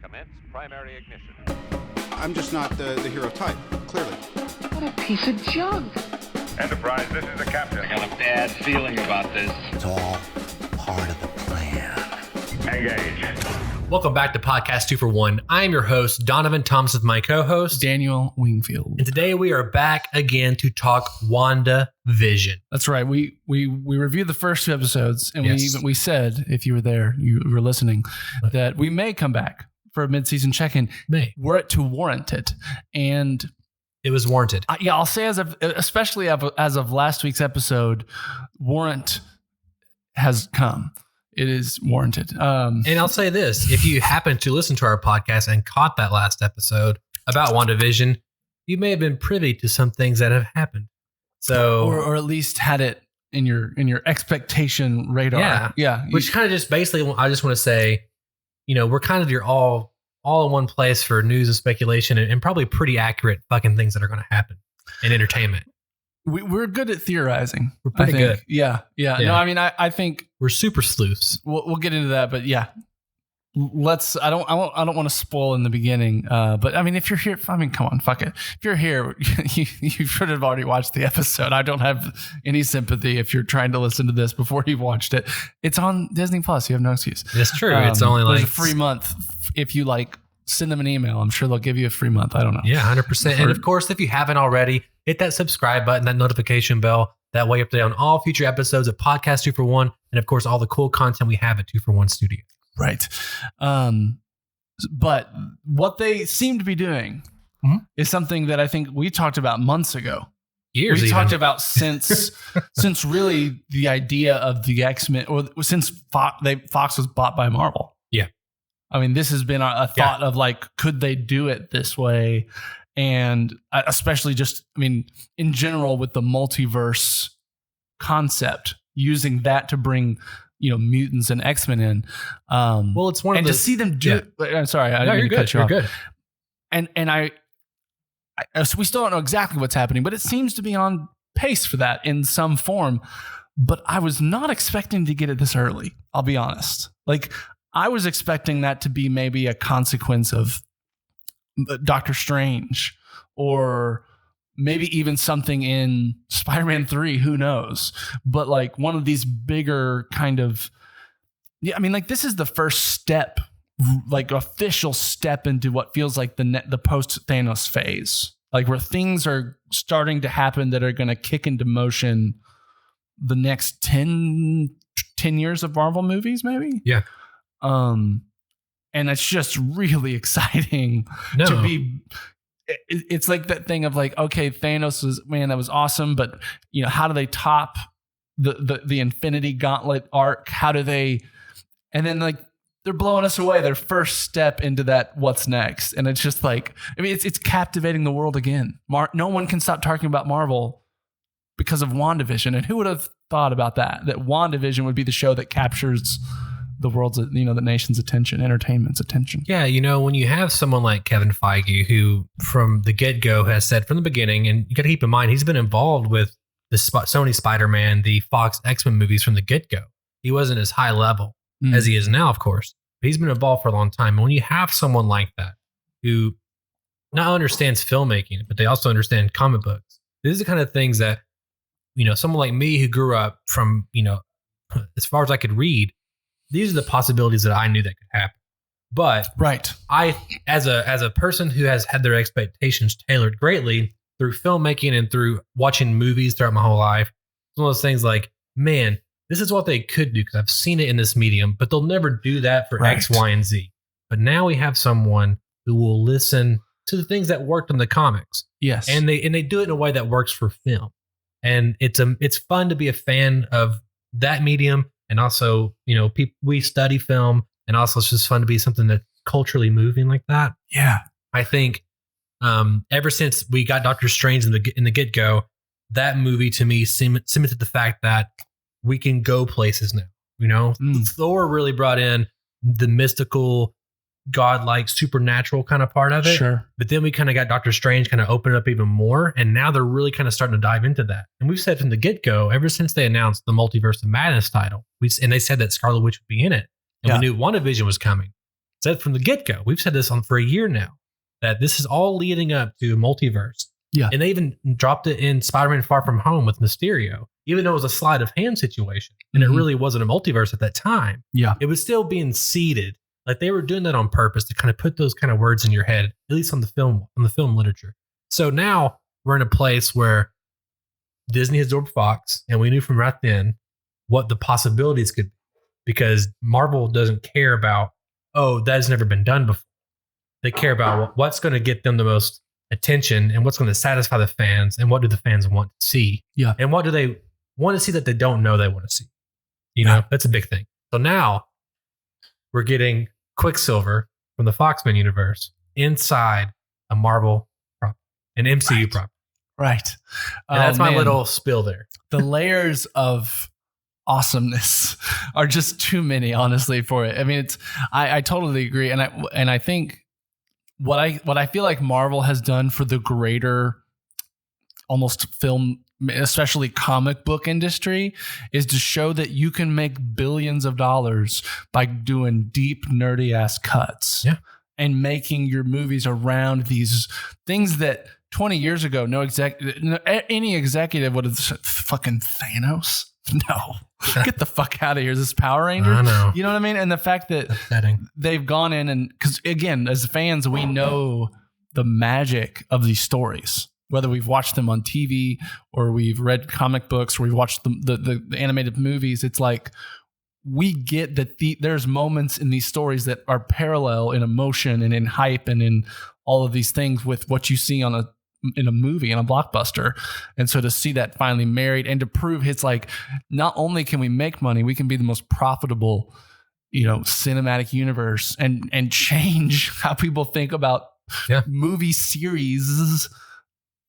Commence primary ignition. I'm just not the hero type, clearly. What a piece of junk. Enterprise, this is the captain. I got a bad feeling about this. It's all part of the plan. Engage. Welcome back to Podcast 2 for 1. I am your host, Donovan Thomas, with my co-host, Daniel Wingfield. and today we are back again to talk WandaVision. That's right. We reviewed the first two episodes, and Yes. we said, if you were there, you were listening, that we may come back for a mid-season check-in. Were it to warrant it. And It was warranted. I'll say especially as of last week's episode, warrant has come. It is warranted. And I'll say this, if you happen to listen to our podcast and caught that last episode about WandaVision, you may have been privy to some things that have happened. So, or at least had it in your expectation radar. Yeah. Which kind of just basically, I just want to say, we're kind of your all in one place for news and speculation and probably pretty accurate fucking things that are going to happen in entertainment. We're good at theorizing. We're pretty good. Yeah. No, I mean, I think We're super sleuths. we'll get into that, but yeah, I don't want to spoil in the beginning. But I mean, if you're here, come on, fuck it. If you're here, you should have already watched the episode. I don't have any sympathy if you're trying to listen to this before you've watched it. It's on Disney Plus. You have no excuse. It's true. It's only like there's a free month if you send them an email. I'm sure they'll give you a free month. I don't know. Yeah, 100%. And of course, if you haven't already, hit that subscribe button, that notification bell. That way, you're up to date on all future episodes of Podcast 2 for 1, and of course, all the cool content we have at 2 for 1 Studio. Right. But what they seem to be doing is something that I think we talked about months ago. Years we even. talked about since really the idea of the X-Men, or since Fox was bought by Marvel. Yeah. I mean, this has been a thought of could they do it this way? And especially in general with the multiverse concept, using that to bring, mutants and X-Men in. Well, it's one of to see them do it. I'm sorry, I didn't mean to cut you off. You're good. And so we still don't know exactly what's happening, but it seems to be on pace for that in some form. But I was not expecting to get it this early. I'll be honest. I was expecting that to be maybe a consequence of Doctor Strange, or maybe even something in Spider-Man 3, who knows? But one of these bigger kind of, this is the first step, official step into what feels like the post-Thanos phase, where things are starting to happen that are going to kick into motion the next 10 years of Marvel movies, maybe? Yeah. And it's just really exciting to be. It's like that thing of okay, Thanos that was awesome, but how do they top the Infinity Gauntlet arc? How do they? And then they're blowing us away. Their first step into that what's next, and it's just it's captivating the world again. No one can stop talking about Marvel because of WandaVision, and who would have thought about that? That WandaVision would be the show that captures the world's, the nation's attention, entertainment's attention. Yeah, when you have someone like Kevin Feige, who from the get-go has said from the beginning, and you got to keep in mind, he's been involved with the Sony Spider-Man, the Fox X-Men movies from the get-go. He wasn't as high level as he is now, of course, but he's been involved for a long time. And when you have someone like that, who not understands filmmaking, but they also understand comic books, these are the kind of things that, someone like me who grew up from, as far as I could read, these are the possibilities that I knew that could happen. But right, I, as a person who has had their expectations tailored greatly through filmmaking and through watching movies throughout my whole life, it's one of those things man, this is what they could do because I've seen it in this medium, but they'll never do that for X, Y, and Z. But now we have someone who will listen to the things that worked in the comics. Yes, and they do it in a way that works for film, and it's fun to be a fan of that medium. And also, we study film, and also it's just fun to be something that's culturally moving like that. Yeah. I think ever since we got Doctor Strange in the get-go, that movie to me cemented the fact that we can go places now. Thor really brought in the mystical, godlike, supernatural kind of part of it. Sure. But then we kind of got Doctor Strange kind of open it up even more. And now they're really kind of starting to dive into that. And we've said from the get-go, ever since they announced the Multiverse of Madness title, and they said that Scarlet Witch would be in it. And we knew WandaVision was coming. said from the get-go, we've said this on for a year now, that this is all leading up to a multiverse. Yeah. And they even dropped it in Spider-Man Far From Home with Mysterio, even though it was a sleight of hand situation. And it really wasn't a multiverse at that time. Yeah. It was still being seeded. Like they were doing that on purpose to kind of put those kind of words in your head, at least on the film literature. So now we're in a place where Disney has absorbed Fox, and we knew from right then what the possibilities could be, because Marvel doesn't care about, oh, that has never been done before. They care about what's going to get them the most attention and what's going to satisfy the fans, and what do the fans want to see. Yeah. And what do they want to see that they don't know they want to see? You know, that's a big thing. So now we're getting Quicksilver from the Foxman universe inside a Marvel property, an MCU property. Right. And that's my little spill there. The layers of awesomeness are just too many, honestly, for it. I mean, I totally agree. And I think what I feel like Marvel has done for the greater almost film, especially comic book industry, is to show that you can make billions of dollars by doing deep, nerdy ass cuts. Yeah. And making your movies around these things that 20 years ago, any executive would have said, fucking Thanos. No, get the fuck out of here. Is this Power Rangers? I know. You know what I mean? And the fact that they've gone in and, because again, as fans, we know the magic of these stories, whether we've watched them on TV or we've read comic books or we've watched the animated movies. It's like, we get that there's moments in these stories that are parallel in emotion and in hype and in all of these things with what you see in a movie, in a blockbuster. And so to see that finally married and to prove it's like, not only can we make money, we can be the most profitable, cinematic universe and change how people think about movie series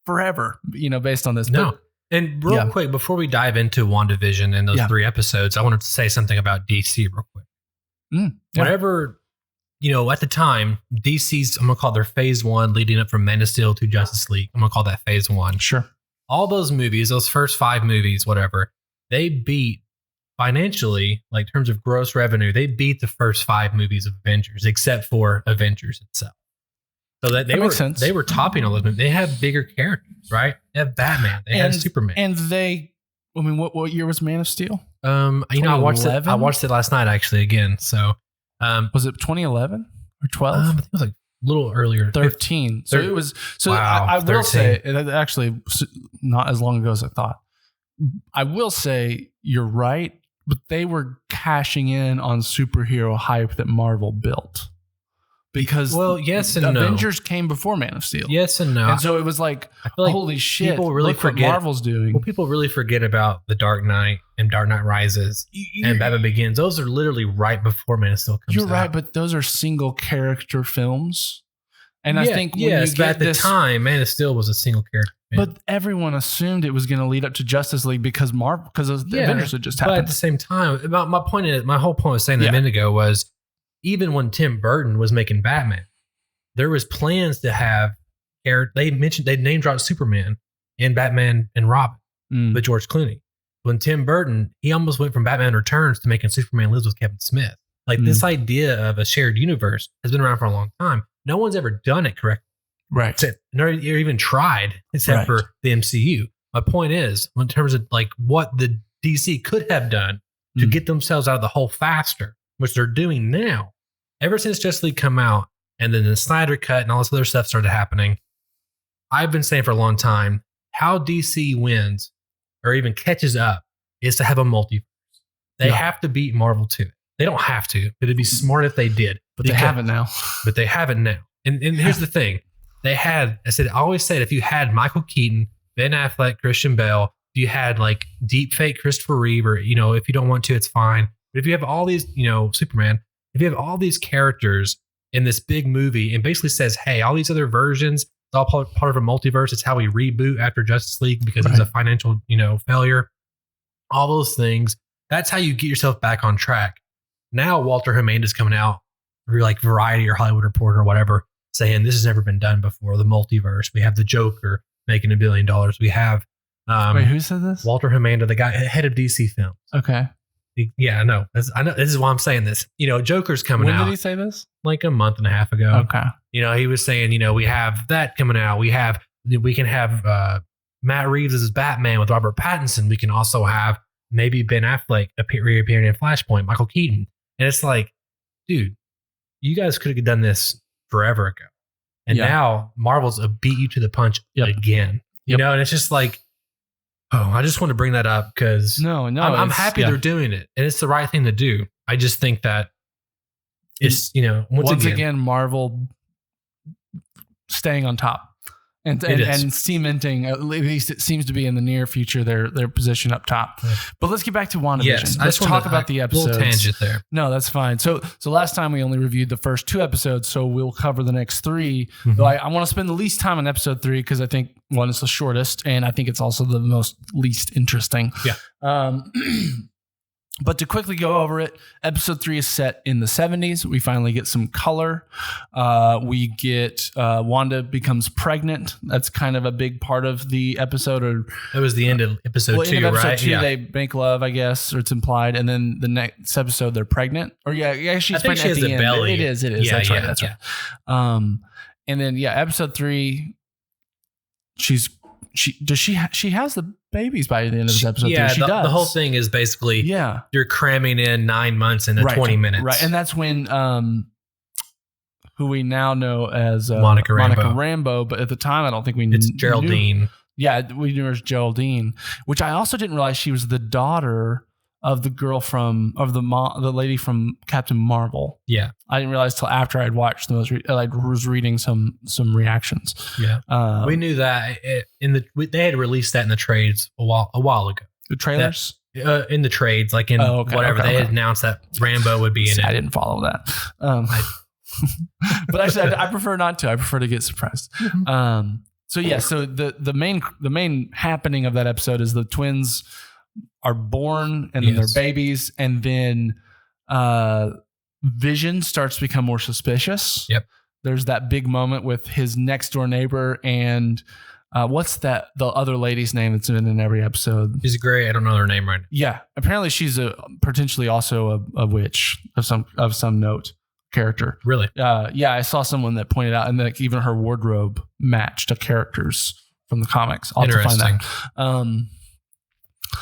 forever, based on this. No. And real quick, before we dive into WandaVision and those 3 episodes, I wanted to say something about DC real quick. Whatever, at the time, DC's, I'm going to call their phase 1 leading up from Man of Steel to Justice League. I'm going to call that phase 1. Sure. All those movies, those first 5 movies, whatever, they beat financially, like in terms of gross revenue, they beat the first 5 movies of Avengers, except for Avengers itself. So that makes sense. They were topping all of them. They have bigger characters, right? They have Batman. They have Superman. And what year was Man of Steel? I watched it last night actually again. So, was it 2011 or 12? I think it was like a little earlier. 13. So it was. So wow, I will say, actually, not as long ago as I thought. I will say you're right, but they were cashing in on superhero hype that Marvel built. Because yes and no. Avengers came before Man of Steel. Yes and no. And so it was like, holy shit, people really forget what Marvel's doing. Well, people really forget about The Dark Knight and Dark Knight Rises and Batman Begins. Those are literally right before Man of Steel comes out. You're right, but those are single character films. And I think when you get at the time, Man of Steel was a single character film. But everyone assumed it was going to lead up to Justice League because the Avengers had just happened. But at the same time, my whole point of saying that a minute ago was, even when Tim Burton was making Batman, there was plans to have they name dropped Superman in Batman and Robin with George Clooney. When Tim Burton, he almost went from Batman Returns to making Superman Lives with Kevin Smith. Like this idea of a shared universe has been around for a long time. No one's ever done it correctly. Right. Nor even tried except for the MCU. My point is, in terms of like what the DC could have done to get themselves out of the hole faster, which they're doing now, ever since Justice League come out and then the Snyder Cut and all this other stuff started happening, I've been saying for a long time, how DC wins or even catches up is to have a multiverse. They have to beat Marvel to it. They don't have to, but it'd be smart if they did. But they have it now. But they have it now. And here's the thing. I always said, if you had Michael Keaton, Ben Affleck, Christian Bale, if you had like deep fake Christopher Reeve, or, if you don't want to, it's fine. But if you have all these, Superman, if you have all these characters in this big movie and basically says, hey, all these other versions, it's all part of a multiverse. It's how we reboot after Justice League because it was a financial, failure. All those things. That's how you get yourself back on track. Now Walter Hamada is coming out through like Variety or Hollywood Reporter or whatever, saying this has never been done before. The multiverse. We have the Joker making $1 billion. We have wait, who said this? Walter Hamada, the guy head of DC Films. Okay. Yeah, I know. I know. This is why I'm saying this. Joker's coming When out. did he say this? Like a month and a half ago. Okay. He was saying, we have that coming out. We can have Matt Reeves as Batman with Robert Pattinson. We can also have maybe Ben Affleck reappearing in Flashpoint, Michael Keaton. And it's like, dude, you guys could have done this forever ago. And now Marvel's beat you to the punch again. And it's just like, I just want to bring that up because I'm happy they're doing it. And it's the right thing to do. I just think that it's, once again, Marvel staying on top and cementing, at least it seems to be in the near future, their position up top. Yeah. But let's get back to WandaVision. Yes, let's talk about the episodes. Little tangent there. No, that's fine. So last time we only reviewed the first 2 episodes, so we'll cover the next 3. Mm-hmm. Though I want to spend the least time on episode 3 because I think one is the shortest, and I think it's also the most least interesting. Yeah. But to quickly go over it, episode 3 is set in the 70s. We finally get some color. We get Wanda becomes pregnant. That's kind of a big part of the episode. That was the end of episode 2, end of episode right? 2, they make love, I guess, or it's implied. And then the next episode, they're pregnant. Or she's pregnant at the end. Belly. It is. Yeah, that's right. That's right. And then episode 3, she has the babies by the end of this episode. Yeah, she does. The whole thing is basically you're cramming in 9 months into 20 minutes. Right. And that's when who we now know as Monica Rambeau, but at the time I don't think we knew. It's Geraldine. We knew her as Geraldine, which I also didn't realize she was the daughter of the girl the lady from Captain Marvel. Yeah. I didn't realize till after I'd watched the most I was reading some reactions. Yeah. We knew that they had released that in the trades a while ago. The trailers? In the trades, like in whatever. They had announced that Rambo would be in it. I didn't follow that. But actually I prefer not to. I prefer to get surprised. So the main happening of that episode is the twins are born and then they're babies, and then Vision starts to become more suspicious. Yep. There's that big moment with his next door neighbor and what's the other lady's name that's in every episode? She's great. I don't know her name right now. Yeah. Apparently she's potentially also a witch of some note character. Really? I saw someone that pointed out, and like even her wardrobe matched the characters from the comics. I'll have to find that.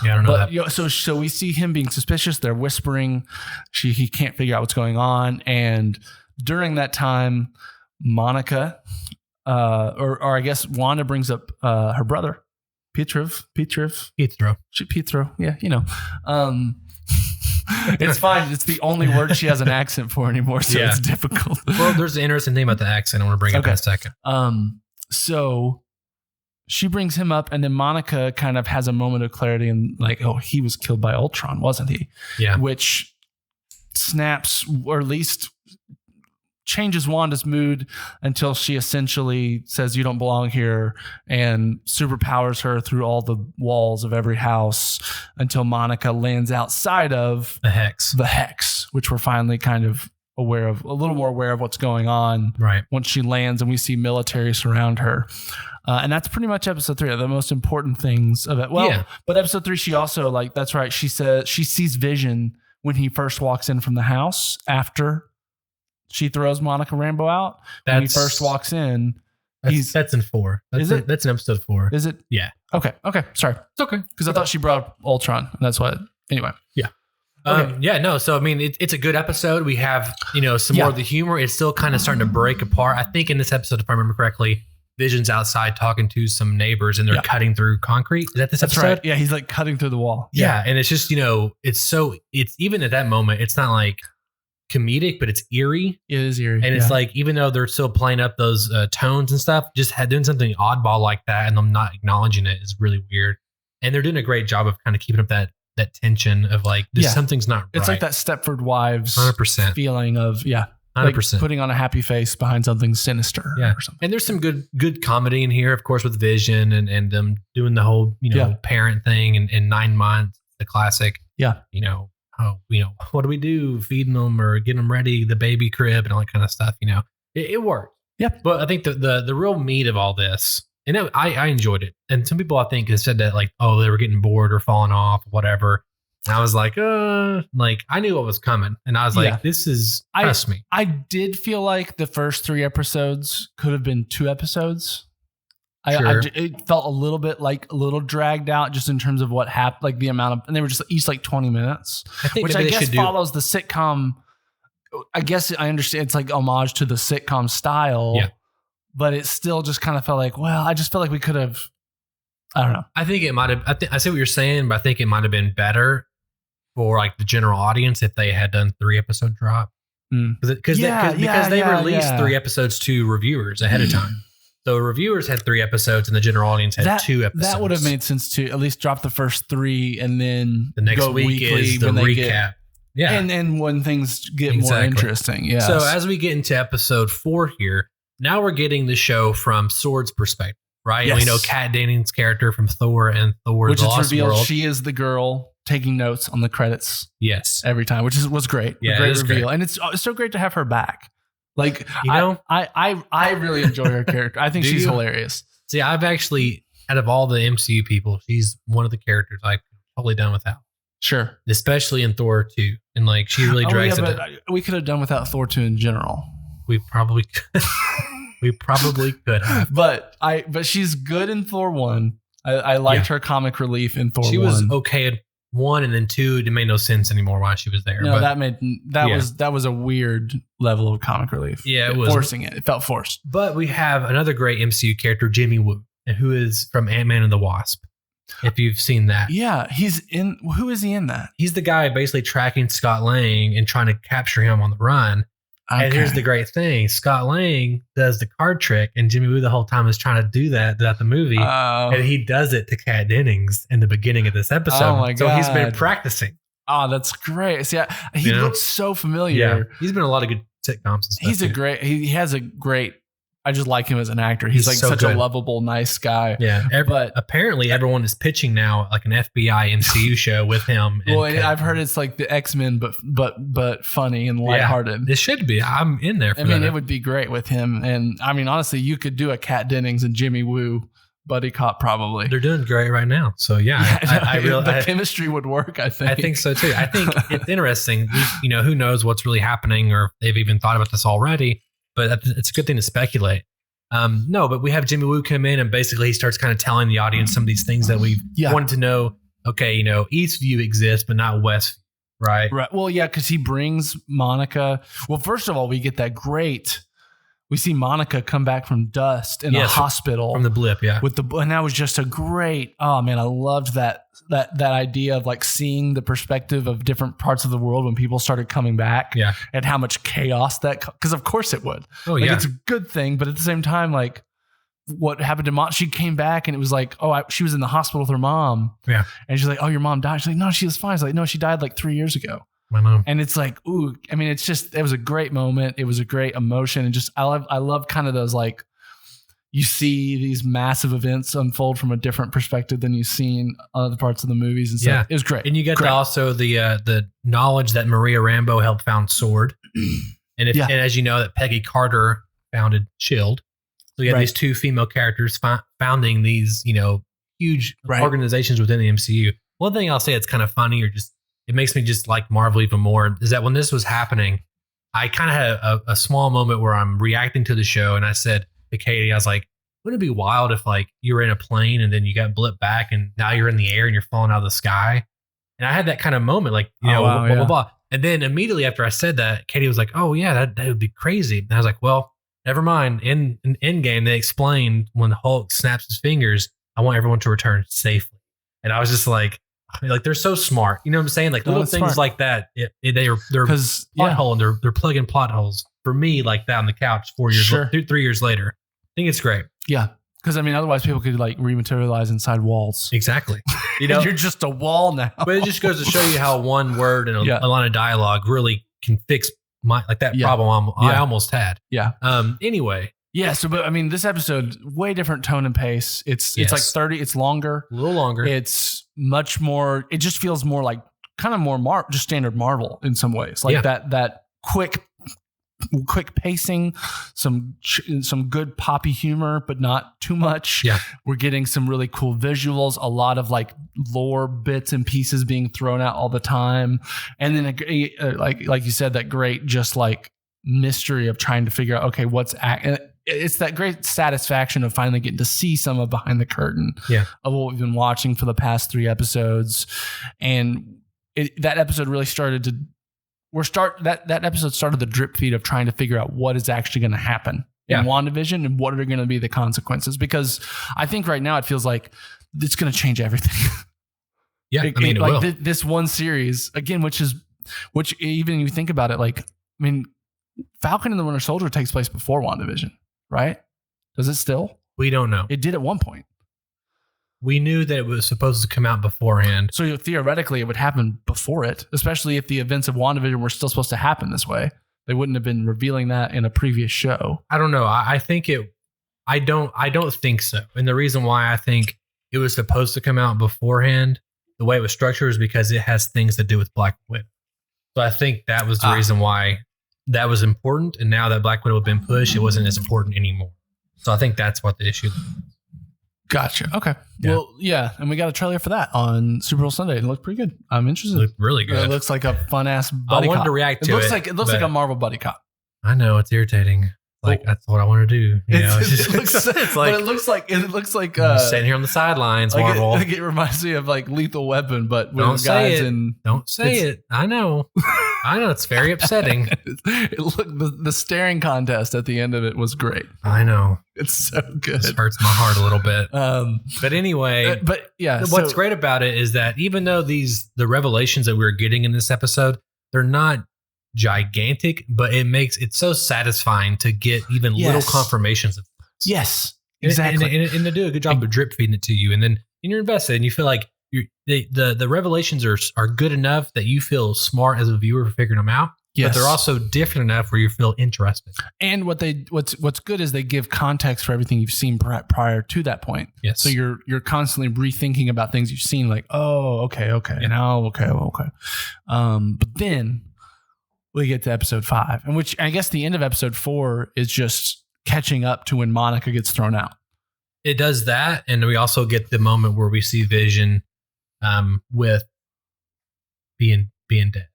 Yeah, I don't know that. So we see him being suspicious. They're whispering. He can't figure out what's going on. And during that time, Monica, or I guess Wanda brings up her brother, Pietro. Yeah, it's fine. It's the only word she has an accent for anymore, so it's difficult. Well, there's an interesting thing about the accent I want to bring up in a second. So she brings him up, and then Monica kind of has a moment of clarity and like, oh, he was killed by Ultron, wasn't he? Yeah. Which snaps, or at least changes Wanda's mood until she essentially says, you don't belong here, and superpowers her through all the walls of every house until Monica lands outside of the hex, which we're finally kind of a little more aware of what's going on. Right. Once she lands and we see military surround her. And that's pretty much episode 3, the most important things of it. Well, but episode 3, she also that's right. She says she sees Vision when he first walks in from the house after she throws Monica Rambeau out. When he first walks in, that's in 4. That's in episode 4. Is it? Yeah. Okay. Sorry. It's okay. Because I thought she brought up Ultron. And that's what. Anyway. Yeah. Okay. So I mean, it's a good episode. We have some more of the humor. It's still kind of starting to break apart. I think in this episode, if I remember correctly, Vision's outside talking to some neighbors, and they're cutting through concrete. Is that this episode? Right. Yeah, he's like cutting through the wall. Yeah, and it's just it's even at that moment, it's not like comedic, but it's eerie. It is eerie, and it's like, even though they're still playing up those tones and stuff, just doing something oddball like that, and them not acknowledging it is really weird. And they're doing a great job of kind of keeping up that tension of like, something's not right. It's like that Stepford Wives 100% feeling of 100%. Like putting on a happy face behind something sinister. Yeah. Or something. And there's some good comedy in here, of course, with Vision and them doing the whole, parent thing in 9 months, the classic. Yeah. What do we do? Feeding them or getting them ready, the baby crib and all that kind of stuff. It worked. Yeah. But I think the real meat of all this, and I enjoyed it. And some people I think have said that like, oh, they were getting bored or falling off, whatever. And I was like I knew what was coming. And I was like, this is, trust me. I did feel like the first 3 episodes could have been 2 episodes. Sure. It felt a little bit like a little dragged out just in terms of what happened, like the amount of, and they were just each like 20 minutes, which I guess follows the sitcom. I guess I understand it's like homage to the sitcom style, but it still just kind of felt like, well, I just felt like we could have, I don't know. I think it might have, I see what you're saying, but I think it might have been better for like the general audience if they had done 3 episode drop. Because they released 3 episodes to reviewers ahead of time. So reviewers had 3 episodes and the general audience had 2 episodes. That would have made sense to at least drop the first 3 and then the next week is the recap. And when things get more interesting. Yeah. So as we get into episode 4 here, now we're getting the show from Sword's perspective, right? Yes. We know Kat Dennings' character from Thor and Thor: The Lost World. She is the girl taking notes on the credits. Yes. Every time, which was great. Yeah, a great reveal. Great. And it's so great to have her back. Like, I really enjoy her character. I think she's hilarious. See, I've actually, out of all the MCU people, she's one of the characters I've totally done without. Sure. Especially in Thor 2. And like, she really drags it down. We could have done without Thor 2 in general. We probably could. We probably could have. But she's good in Thor 1. I liked her comic relief in Thor 1. She was okay at 1, and then 2, it made no sense anymore why she was there. No, that was a weird level of comic relief. Yeah, it was forcing it. It felt forced. But we have another great MCU character, Jimmy Woo, who is from Ant-Man and the Wasp. If you've seen that. Yeah, who is he in that? He's the guy basically tracking Scott Lang and trying to capture him on the run. Okay. And here's the great thing. Scott Lang does the card trick, and Jimmy Woo the whole time is trying to do that throughout the movie. And he does it to Kat Dennings in the beginning of this episode. Oh my God. So he's been practicing. Oh, that's great. See, he looks so familiar. Yeah. He's been in a lot of good sitcoms and stuff. He has a great, I just like him as an actor. He's like so such a lovable, nice guy. Yeah. But apparently everyone is pitching now like an FBI MCU show with him. Well, I've heard it's like the X-Men, but funny and lighthearted. Yeah, it should be. I'm in there for that. It would be great with him. And I mean, honestly, you could do a Kat Dennings and Jimmy Woo buddy cop probably. They're doing great right now. So the chemistry would work, I think. I think so too. I think it's interesting. Who knows what's really happening or if they've even thought about this already. But it's a good thing to speculate. But we have Jimmy Woo come in and basically he starts kind of telling the audience some of these things that we wanted to know. Okay, Eastview exists, but not Westview, right? Right. Well, yeah, because he brings Monica. Well, first of all, we get that great. We see Monica come back from dust in the hospital from the blip, and that was just a great. Oh man, I loved that idea of like seeing the perspective of different parts of the world when people started coming back, and how much chaos because of course it would. Oh yeah, it's a good thing, but at the same time, like what happened to Mom? She came back and it was like, she was in the hospital with her mom, and she's like, oh, your mom died. She's like, no, she was fine. She's like, no, she died like 3 years ago. My mom. And it's like, ooh, I mean, it was a great moment. It was a great emotion. And just, I love kind of those, like, you see these massive events unfold from a different perspective than you've seen other parts of the movies and stuff. Yeah. It was great. And you get also the knowledge that Maria Rambeau helped found SWORD. And as you know, that Peggy Carter founded SHIELD. So you have these 2 female characters founding these, huge organizations within the MCU. One thing I'll say that's kind of funny or just, it makes me just like Marvel even more is that when this was happening, I kind of had a small moment where I'm reacting to the show. And I said to Katie, I was like, wouldn't it be wild if like you were in a plane and then you got blipped back and now you're in the air and you're falling out of the sky? And I had that kind of moment, like, blah, blah. And then immediately after I said that, Katie was like, oh yeah, that would be crazy. And I was like, well, never mind. In Endgame, they explained when the Hulk snaps his fingers, I want everyone to return safely. And I was just like they're so smart, you know what I'm saying? Like little things smart. Like that, they're plot hole and they're plugging plot holes for me like that on the couch 3 years later. I think it's great. Yeah, because I mean, otherwise people could like rematerialize inside walls. Exactly. You're just a wall now. But it just goes to show you how one word and a line of dialogue really can fix problem I almost had. Yeah. Anyway. Yeah, but I mean, this episode, way different tone and pace. It's like 30, it's longer. A little longer. It's much more, it just feels more like kind of more just standard Marvel in some ways. Like that quick quick pacing, some good poppy humor, but not too much. Yeah. We're getting some really cool visuals, a lot of like lore bits and pieces being thrown out all the time. And then like you said, that great just like mystery of trying to figure out, okay, it's that great satisfaction of finally getting to see some of behind the curtain of what we've been watching for the past 3 episodes. And that episode really started to that episode started the drip feed of trying to figure out what is actually going to happen in WandaVision and what are going to be the consequences. Because I think right now it feels like it's going to change everything. Yeah, I mean, it will. This one series again, which even you think about it, like, I mean, Falcon and the Winter Soldier takes place before WandaVision, right? Does it still? We don't know. It did at one point. We knew that it was supposed to come out beforehand. So theoretically, it would happen before it, especially if the events of WandaVision were still supposed to happen this way. They wouldn't have been revealing that in a previous show. I don't know. I think it. I don't think so. And the reason why I think it was supposed to come out beforehand, the way it was structured, is because it has things to do with Black Widow. So I think that was the reason why that was important. And now that Black Widow had been pushed, it wasn't as important anymore. So I think that's what the issue is. Gotcha. Okay. Yeah. Well, yeah. And we got a trailer for that on Super Bowl Sunday. It looked pretty good. I'm interested. It looked really good. It looks like a fun ass buddy I wanted cop. to react to it. It looks like a Marvel buddy cop. I know, it's irritating. Like, that's what I want to do. You know, It looks like I'm sitting here on the sidelines, Marvel. It reminds me of like Lethal Weapon, but Don't with say guys it. in. Don't say it. I know. It's very upsetting. The staring contest at the end of it was great. I know. It's so good. It hurts my heart a little bit. But anyway, what's great about it is that even though the revelations that we're getting in this episode, they're not gigantic, but it's so satisfying to get even little confirmations of things. Yes, exactly. And they do a good job of drip feeding it to you, and then you're invested, and you feel like the revelations are good enough that you feel smart as a viewer for figuring them out. Yes. But they're also different enough where you feel interested. And what's good is they give context for everything you've seen prior to that point. Yes. So you're constantly rethinking about things you've seen, like, oh, okay, now, okay. But then we get to episode 5, and which I guess the end of episode 4 is just catching up to when Monica gets thrown out. It does that, and we also get the moment where we see Vision with being dead.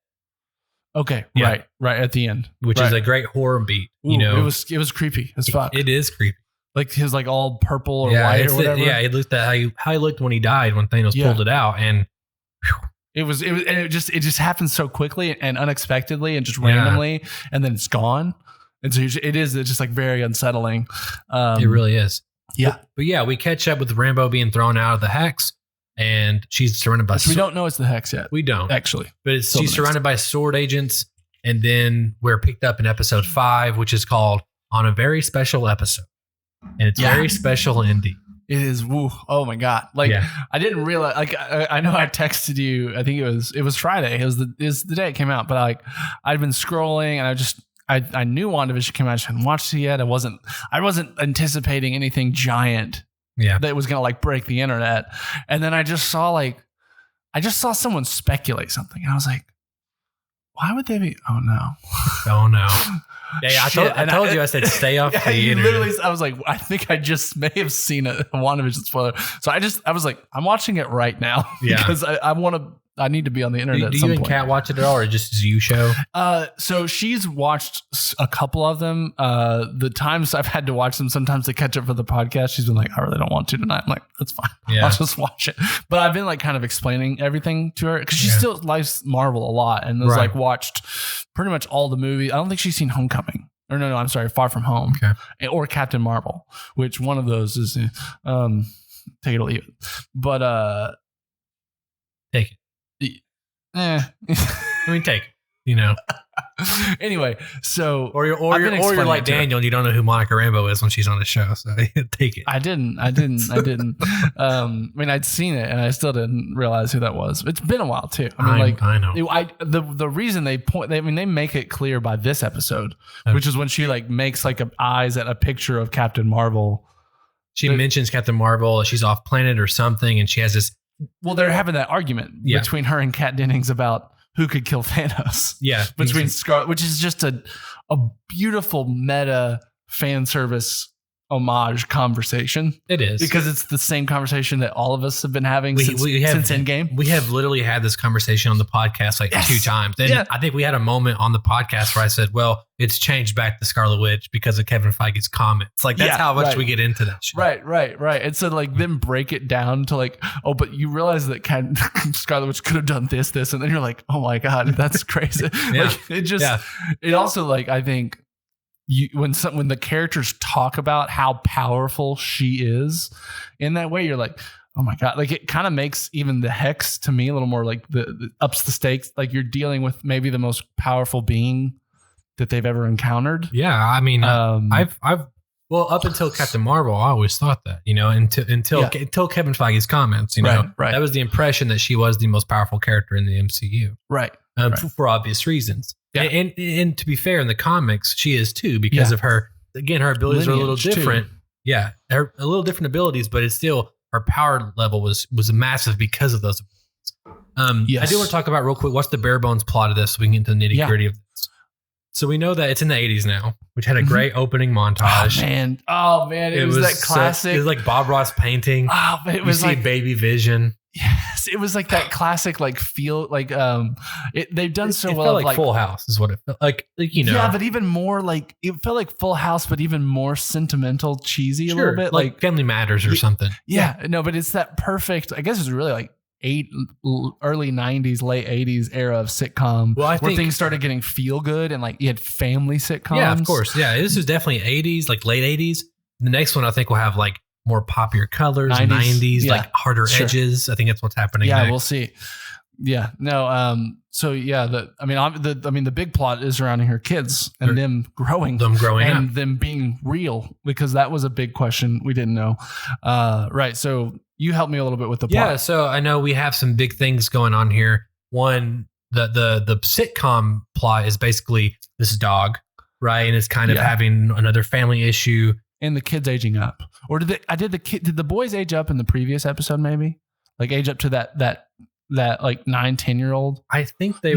Okay, Yeah. right at the end, which is a great horror beat. You know, it was creepy as fuck. It is creepy. Like his like all purple or white or whatever. It looked at how he looked when he died when Thanos pulled it out, and it just happened so quickly and unexpectedly and just randomly, and then it's gone. And so it's just like very unsettling. It really is. Yeah, but we catch up with Rambo being thrown out of the Hex. And she's surrounded by... we don't know it's the Hex yet. We don't. Actually. But she's surrounded by sword agents. And then we're picked up in episode 5, which is called On a Very Special Episode. And it's very special indeed. It is. Woo. Oh my God. Like, I didn't realize... Like, I know I texted you. I think it was Friday. It was the day it came out. But like, I'd been scrolling and I knew WandaVision came out. I just hadn't watched it yet. I wasn't anticipating anything giant. Yeah, that was gonna like break the internet, and then I just saw someone speculate something, and I was like, "Why would they be? Oh no, oh no!" Yeah, I told you. I said, "Stay off the internet." Literally, I was like, "I think I just may have seen a WandaVision spoiler." So I was like, "I'm watching it right now because I need to be on the internet." Do you and Kat watch it at all, or just as you show? So she's watched a couple of them. The times I've had to watch them, sometimes to catch up for the podcast, she's been like, "I really don't want to tonight." I'm like, "That's fine. I'll just watch it." But I've been like kind of explaining everything to her because she still likes Marvel a lot and has like watched pretty much all the movies. I don't think she's seen Homecoming. Or no, I'm sorry, Far From Home, or Captain Marvel, which one of those is take it or leave it. But take it. I mean, take it, you know. Anyway, so or you're like Daniel and you don't know who Monica Rambeau is when she's on the show, so take it. I didn't. I mean, I'd seen it and I still didn't realize who that was. It's been a while too. I know. The reason they make it clear by this episode, which is when she like makes like eyes at a picture of Captain Marvel. She mentions Captain Marvel. She's off planet or something, and she has this. Well, they're having that argument between her and Kat Dennings about who could kill Thanos. Yeah. Between Scarlet, which is just a beautiful meta fan service homage conversation. It is. Because it's the same conversation that all of us have been having since Endgame. We have literally had this conversation on the podcast like 2 times. And I think we had a moment on the podcast where I said, well, it's changed back to Scarlet Witch because of Kevin Feige's comments. Like that's how much we get into that shit. Right. And so like then break it down to like, oh, but you realize that Scarlet Witch could have done this, and then you're like, oh my God, that's crazy. Like it also like, I think, when the characters talk about how powerful she is in that way, you're like, oh my God, like it kind of makes even the Hex to me a little more like the ups the stakes. Like you're dealing with maybe the most powerful being that they've ever encountered. Yeah. I mean, I've up until Captain Marvel, I always thought that, until Kevin Feige's comments, right. That was the impression that she was the most powerful character in the MCU. Right. For obvious reasons. Yeah. And to be fair, in the comics, she is too, because of her, again, her abilities are a little different. Too. Yeah. A little different abilities, but it's still, her power level was massive because of those abilities. I do want to talk about real quick, what's the bare bones plot of this so we can get into the nitty gritty of this. So we know that it's in the 80s now, which had a great opening montage. Oh man. It was that classic. It was like Bob Ross painting. Oh, but it was like Baby Vision. Yes, it was like that classic, like feel like they've done so it well. Felt like Full House is what it felt like. Yeah, but even more like it felt like Full House, but even more sentimental, cheesy a little bit, like Family Matters or something. Yeah, no, but it's that perfect. I guess it's really like early 90s, late 80s era of sitcom where things started getting feel good and like you had family sitcoms. Yeah, of course. Yeah, this is definitely 80s, like late 80s. The next one I think will have like more poppier colors, 90s like harder edges. I think that's what's happening. Yeah, next. We'll see. Yeah, no. So yeah, the big plot is surrounding her kids and them growing and up. them being real, because that was a big question we didn't know. Right. So you helped me a little bit with the plot. Yeah. So I know we have some big things going on here. One, the sitcom plot is basically this dog, right, and it's kind of having another family issue. And the kids aging up, or did the boys age up in the previous episode? Maybe like age up to that like 9-10-year-old. I think they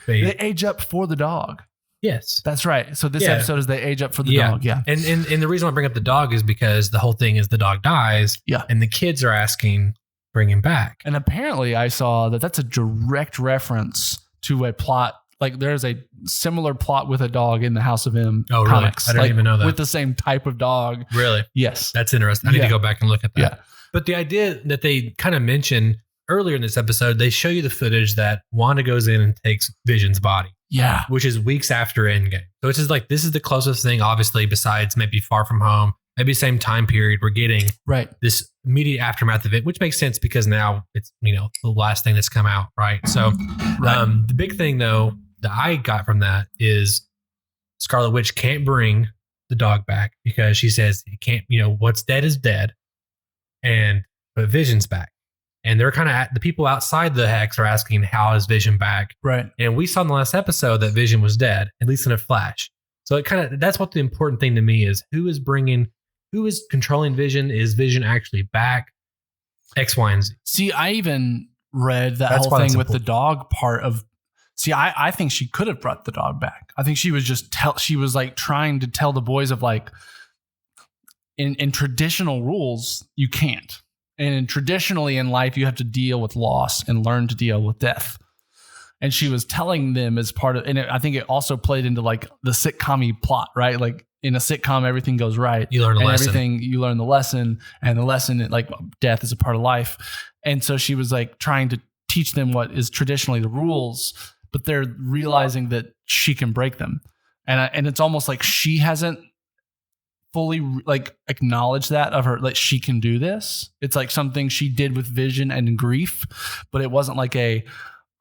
they age up for the dog. Yes, that's right. So this episode is they age up for the dog. Yeah, and the reason I bring up the dog is because the whole thing is the dog dies. Yeah, and the kids are asking bring him back. And apparently, I saw that's a direct reference to a plot. Like there's a similar plot with a dog in the House of M comics. I didn't even know that. With the same type of dog. Really? Yes. That's interesting. I need to go back and look at that. Yeah. But the idea that they kind of mentioned earlier in this episode, they show you the footage that Wanda goes in and takes Vision's body. Yeah. Which is weeks after Endgame. So it's just like, this is the closest thing, obviously, besides maybe Far From Home, maybe same time period we're getting this immediate aftermath of it, which makes sense because now it's, the last thing that's come out. Right. So the big thing though, that I got from that is Scarlet Witch can't bring the dog back because she says he can't, what's dead is dead, but Vision's back. And they're kind of the people outside the Hex are asking, how is Vision back? Right. And we saw in the last episode that Vision was dead, at least in a flash. So it that's what the important thing to me is, who is controlling Vision? Is Vision actually back? X, Y, and Z. See, I even read that whole thing with the dog part of. See, I think she could have brought the dog back. I think she was she was like trying to tell the boys of like, in traditional rules, you can't. And traditionally in life, you have to deal with loss and learn to deal with death. And she was telling them as part of, and I think it also played into like the sitcom-y plot, right? Like in a sitcom, everything goes right. You learn a lesson. You learn the lesson, and the lesson, like death is a part of life. And so she was like trying to teach them what is traditionally the rules, but they're realizing that she can break them. And it's almost like she hasn't fully like acknowledged that of her, like she can do this. It's like something she did with Vision and grief, but it wasn't like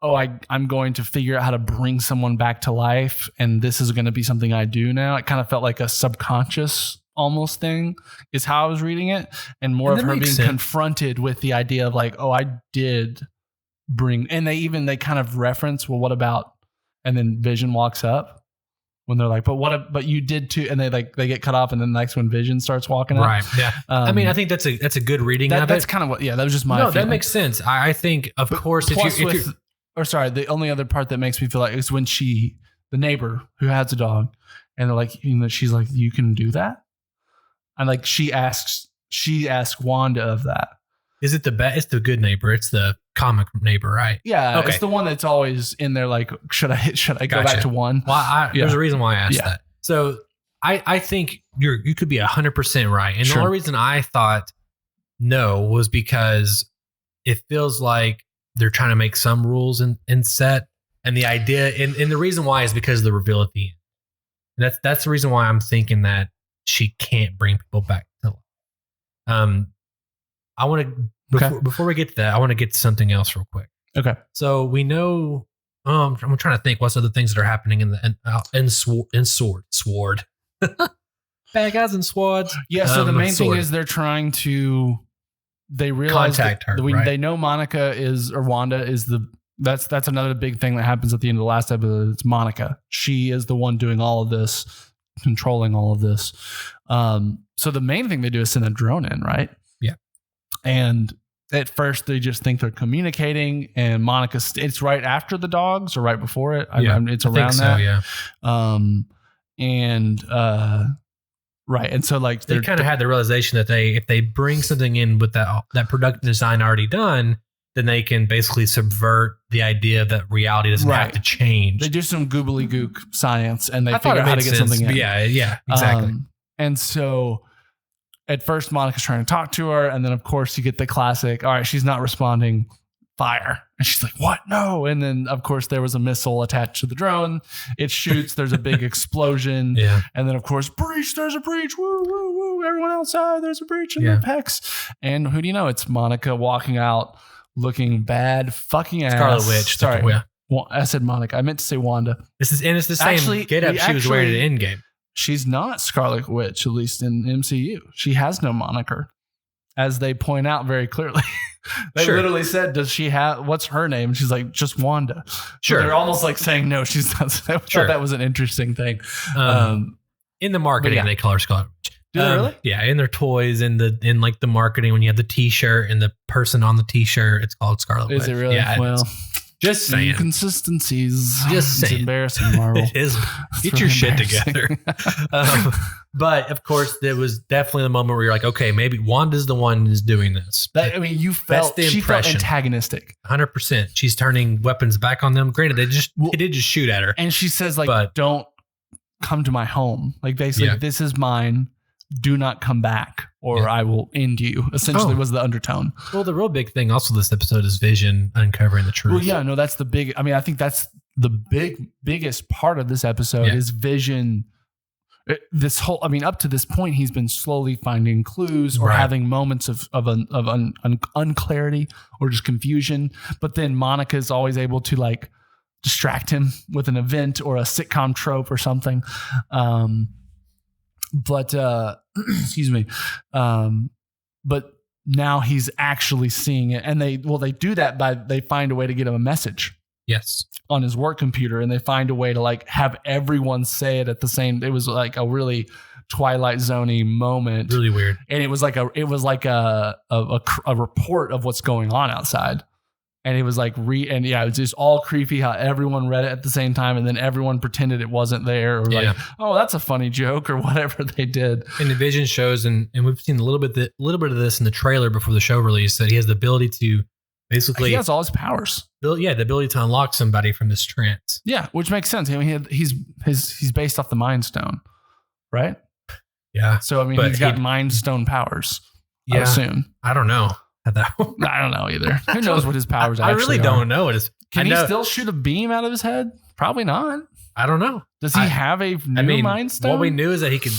I'm going to figure out how to bring someone back to life, and this is going to be something I do now. It kind of felt like a subconscious almost thing is how I was reading it, and more of her being confronted with the idea of like, I did bring, and they kind of reference, well, what about, and then Vision walks up when they're like, but you did too, and they get cut off, and then the next one Vision starts walking up. Right. Yeah. I mean, I think that's a good reading of it. That's kind of what. Yeah, that was just my. No, that makes sense. I think, of course, if you're the only other part that makes me feel like is when the neighbor who has a dog, and they're like, she's like, you can do that, and like she asks Wanda of that. Is it it's the good neighbor? It's the comic neighbor, right? Yeah, okay. It's the one that's always in there. Like, should I go back to one? Well, there's a reason why I asked that. So I think you could be 100% right, and the only reason I thought no was because it feels like they're trying to make some rules and set, and the idea and the reason why is because of the reveal at the end. That's the reason why I'm thinking that she can't bring people back to life. I want to before we get to that, I want to get to something else real quick. Okay. So we know. I'm trying to think what's other things that are happening in Sword. Bad guys in swords. Yeah. So the main thing is they realize contact her. Right? They know Wanda is that's another big thing that happens at the end of the last episode. It's Monica. She is the one doing all of this, controlling all of this. So the main thing they do is send a drone in, right? Yeah. And at first they just think they're communicating, and Monica, it's right after the dogs or right before it. It's around that. Yeah. Right. And so like they kind of had the realization that if they bring something in with that production design already done, then they can basically subvert the idea that reality doesn't have to change. They do some goobly gook science, and they figure out how to get something in. Yeah, exactly. And so at first Monica's trying to talk to her, and then of course you get the classic, all right, she's not responding, fire. And she's like, what? No. And then of course there was a missile attached to the drone. It shoots, there's a big explosion. Yeah. And then of course, breach, there's a breach. Woo, woo, woo. Everyone outside, there's a breach in the PEX. And who do you know? It's Monica walking out looking bad fucking ass. Scarlet Witch. Sorry. Yeah. Well, I said Monica. I meant to say Wanda. It's the same get up she was wearing at Endgame. She's not Scarlet Witch, at least in MCU. She has no moniker, as they point out very clearly. They literally said, does she have, what's her name? And she's like, just Wanda. Sure. So they're almost like saying, no, she's not. I thought that was an interesting thing. In the marketing, they call her Scarlet Witch. Do they really? Yeah, in their toys, in like the marketing, when you have the T-shirt and the person on the T-shirt, it's called Scarlet Witch. Is it really? Yeah, well, just saying. Inconsistencies. Just saying. It's embarrassing, Marvel. It is. Get your shit together. But of course, there was definitely the moment where you're like, okay, maybe Wanda's the one who's doing this. You felt she felt antagonistic. 100%. She's turning weapons back on them. Granted, they did just shoot at her. And she says, like, don't come to my home. Like, basically, this is mine. Do not come back, or I will end you. Essentially, was the undertone. Well, the real big thing also this episode is Vision uncovering the truth. Well, yeah, no, that's the big. I mean, I think that's the biggest part of this episode is Vision. This whole, I mean, up to this point, he's been slowly finding clues or having moments of unclarity or just confusion. But then Monica is always able to like distract him with an event or a sitcom trope or something. But excuse me. But now he's actually seeing it, and they do that by they find a way to get him a message. Yes. On his work computer, and they find a way to like have everyone say it at the same. It was like a really Twilight Zone-y moment. Really weird. And it was like a report of what's going on outside. And it was like it was just all creepy how everyone read it at the same time, and then everyone pretended it wasn't there, or like, oh, that's a funny joke, or whatever they did. And the Vision shows, and we've seen a little bit of this in the trailer before the show release, that he has the ability to basically, he has all his powers. The ability to unlock somebody from this trance. Yeah, which makes sense. I mean, he's based off the Mind Stone, right? Yeah. So I mean, he's got Mind Stone powers. Yeah. I assume. I don't know. I don't know either. Who knows what his powers actually are? I really don't know. Can he still shoot a beam out of his head? Probably not. I don't know. Does he have a new Mind Stone? What we knew is that he could,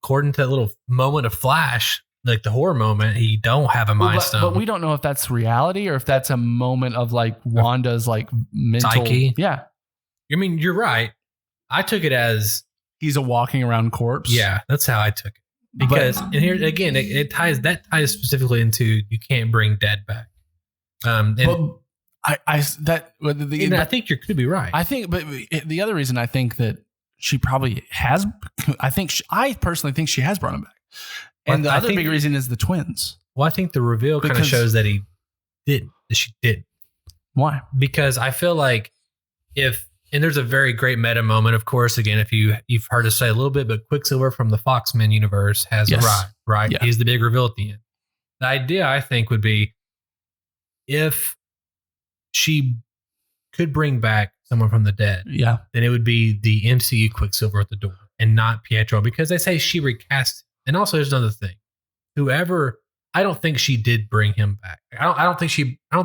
according to that little moment of Flash, like the horror moment, he don't have a Mind Stone. But we don't know if that's reality or if that's a moment of like Wanda's like mental psyche. Yeah. I mean, you're right. I took it as he's a walking around corpse. Yeah, that's how I took it. Because and here again, it ties specifically into you can't bring dead back. I think you could be right. I think, but the other reason I think that she probably has, I personally think she has brought him back. And the other big reason is the twins. Well, I think the reveal kind of shows that he didn't. That she didn't. Why? Because I feel like and there's a very great meta moment, of course, again, if you've heard us say a little bit, but Quicksilver from the Fox-Men universe has arrived, right? Yeah. He's the big reveal at the end. The idea, I think, would be if she could bring back someone from the dead, then it would be the MCU Quicksilver at the door and not Pietro, because they say she recast. And also, there's another thing. I don't think she did bring him back. I don't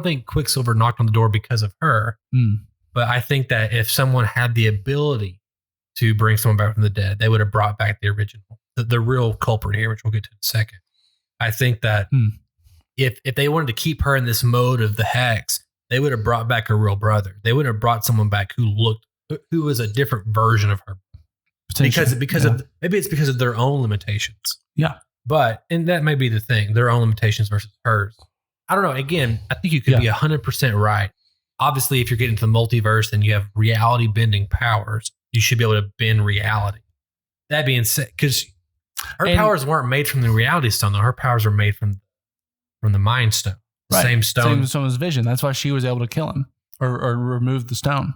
think Quicksilver knocked on the door because of her. But I think that if someone had the ability to bring someone back from the dead, they would have brought back the original, the real culprit here, which we'll get to in a second. I think that if they wanted to keep her in this mode of the Hex, they would have brought back her real brother. They would have brought someone back who was a different version of her. Because maybe it's because of their own limitations. Yeah. And that may be the thing, their own limitations versus hers. I don't know. Again, I think you could be 100% right. Obviously, if you're getting to the multiverse and you have reality bending powers, you should be able to bend reality. That being said, because her powers weren't made from the reality stone, though. Her powers were made from the Mind Stone. Right. Same stone. Same as Vision. That's why she was able to kill him or remove the stone.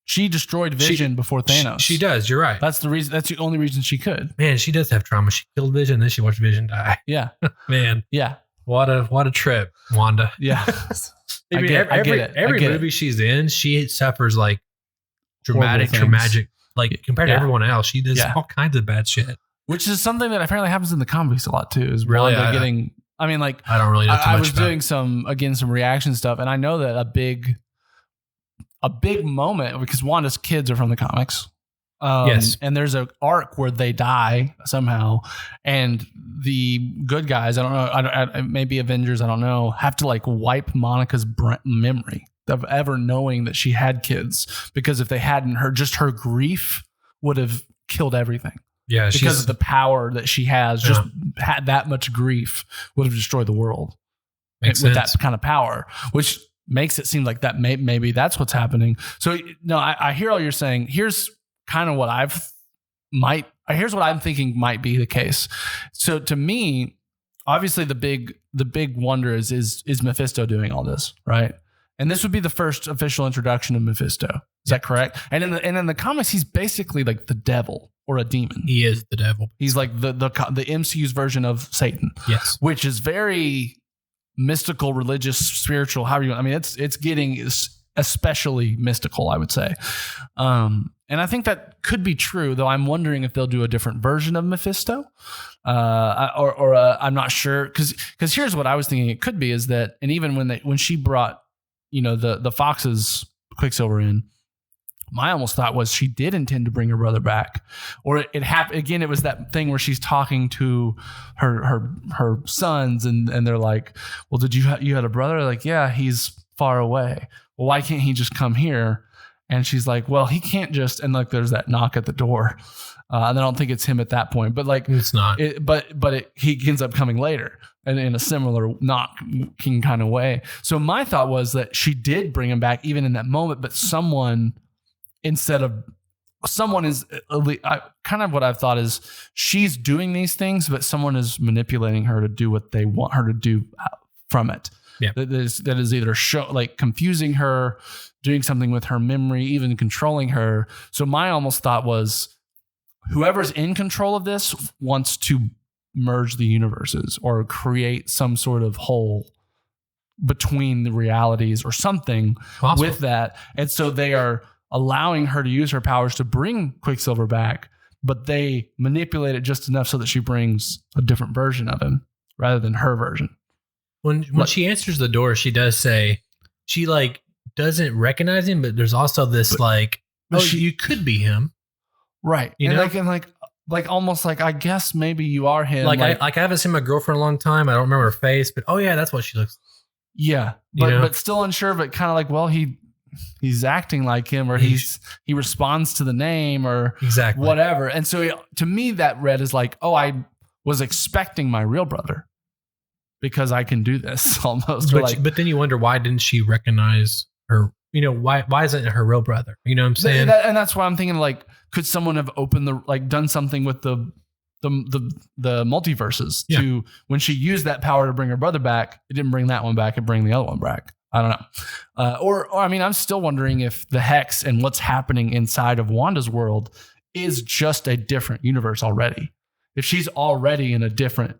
She destroyed Vision before Thanos. She does. You're right. That's the reason. That's the only reason she could. Man, she does have trauma. She killed Vision, and then she watched Vision die. Yeah. Man. Yeah. What a trip, Wanda. Yeah. I mean, every movie she's in, she suffers like traumatic, like compared to everyone else, she does all kinds of bad shit. Which is something that apparently happens in the comics a lot too. Is really Wanda getting? I mean, like I don't really know too much. I was doing some reaction stuff, and I know that a big moment because Wanda's kids are from the comics. Yes, and there's an arc where they die somehow, and the good guys, I don't know, maybe Avengers, I don't know, have to like wipe Monica's memory of ever knowing that she had kids, because if they hadn't, her grief would have killed everything. Yeah, because of the power that she has, just had that much grief would have destroyed the world with that kind of power, which makes it seem like that maybe that's what's happening. So no, I hear all you're saying. Here's kind of what here's what I'm thinking might be the case. So to me, obviously the big wonder is Mephisto doing all this, right? And this would be the first official introduction of Mephisto. Is that correct? And in the comics, he's basically like the devil or a demon. He is the devil. He's like the MCU's version of Satan. Yes, which is very mystical, religious, spiritual. However you want. I mean, it's getting especially mystical, I would say. And I think that could be true, though I'm wondering if they'll do a different version of Mephisto. I'm not sure. Because here's what I was thinking it could be is that, and even when she brought, the Fox's Quicksilver in, my almost thought was she did intend to bring her brother back. Or it happened again, it was that thing where she's talking to her sons and they're like, well, did you had a brother? Like, yeah, he's far away. Well, why can't he just come here? And she's like, well, he can't just, and like, there's that knock at the door. And I don't think it's him at that point, but like, it's not, he ends up coming later and in a similar knocking kind of way. So my thought was that she did bring him back even in that moment, but someone is kind of what I've thought is she's doing these things, but someone is manipulating her to do what they want her to do from it. Yeah. That is either confusing her, doing something with her memory, even controlling her. So my almost thought was whoever's in control of this wants to merge the universes or create some sort of whole between the realities or something with that. And so they are allowing her to use her powers to bring Quicksilver back, but they manipulate it just enough so that she brings a different version of him rather than her version. When she answers the door, she does say she like doesn't recognize him, but there's also this you could be him, right? Like almost like I guess maybe you are him. I haven't seen my girlfriend in a long time. I don't remember her face, but oh yeah, that's what she looks like. Yeah, but still unsure, but kind of like, well, he's acting like him, or he responds to the name, or exactly whatever. And so to me, that read is like, oh, I was expecting my real brother because I can do this almost. But then you wonder, why didn't she recognize her? Why isn't it her real brother? You know what I'm saying? And that's why I'm thinking, like, could someone have done something with the multiverses to when she used that power to bring her brother back, it didn't bring that one back, it bring the other one back. I don't know. Or I mean, I'm still wondering if the Hex and what's happening inside of Wanda's world is just a different universe already. If she's already in a different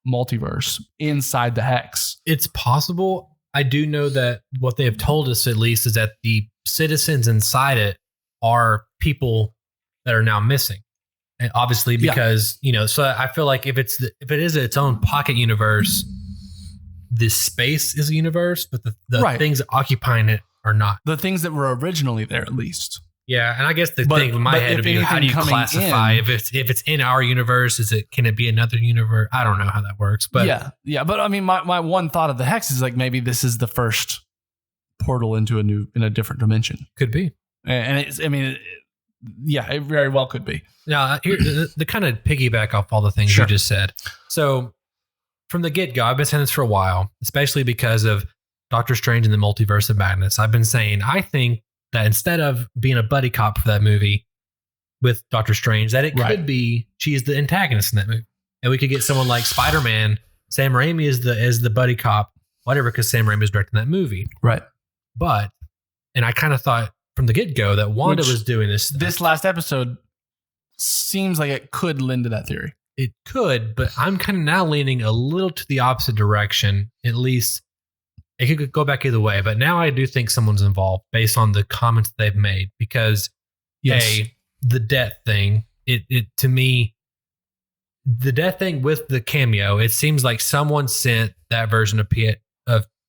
multiverse inside the Hex. It's possible. I do know that what they have told us, at least, is that the citizens inside it are people that are now missing. And obviously, because, so I feel like if it is its own pocket universe, this space is a universe, but the things occupying it are not. The things that were originally there, at least. Yeah, and I guess the thing in my head would be, how do you classify if it's in our universe? Can it be another universe? I don't know how that works, but yeah. But I mean, my one thought of the Hex is like maybe this is the first portal into in a different dimension. Could be, and it very well could be. Now, here the kind of piggyback off all the things you just said. So from the get go, I've been saying this for a while, especially because of Doctor Strange and the Multiverse of Madness. I've been saying I think that instead of being a buddy cop for that movie with Doctor Strange, that it could be she's the antagonist in that movie. And we could get someone like Spider-Man, Sam Raimi is the buddy cop, whatever, because Sam Raimi is directing that movie. Right. But, and I kind of thought from the get-go that Wanda was doing this stuff. This last episode seems like it could lend to that theory. It could, but I'm kind of now leaning a little to the opposite direction, at least. It could go back either way, but now I do think someone's involved based on the comments they've made because the death thing, it to me, the death thing with the cameo, it seems like someone sent that version of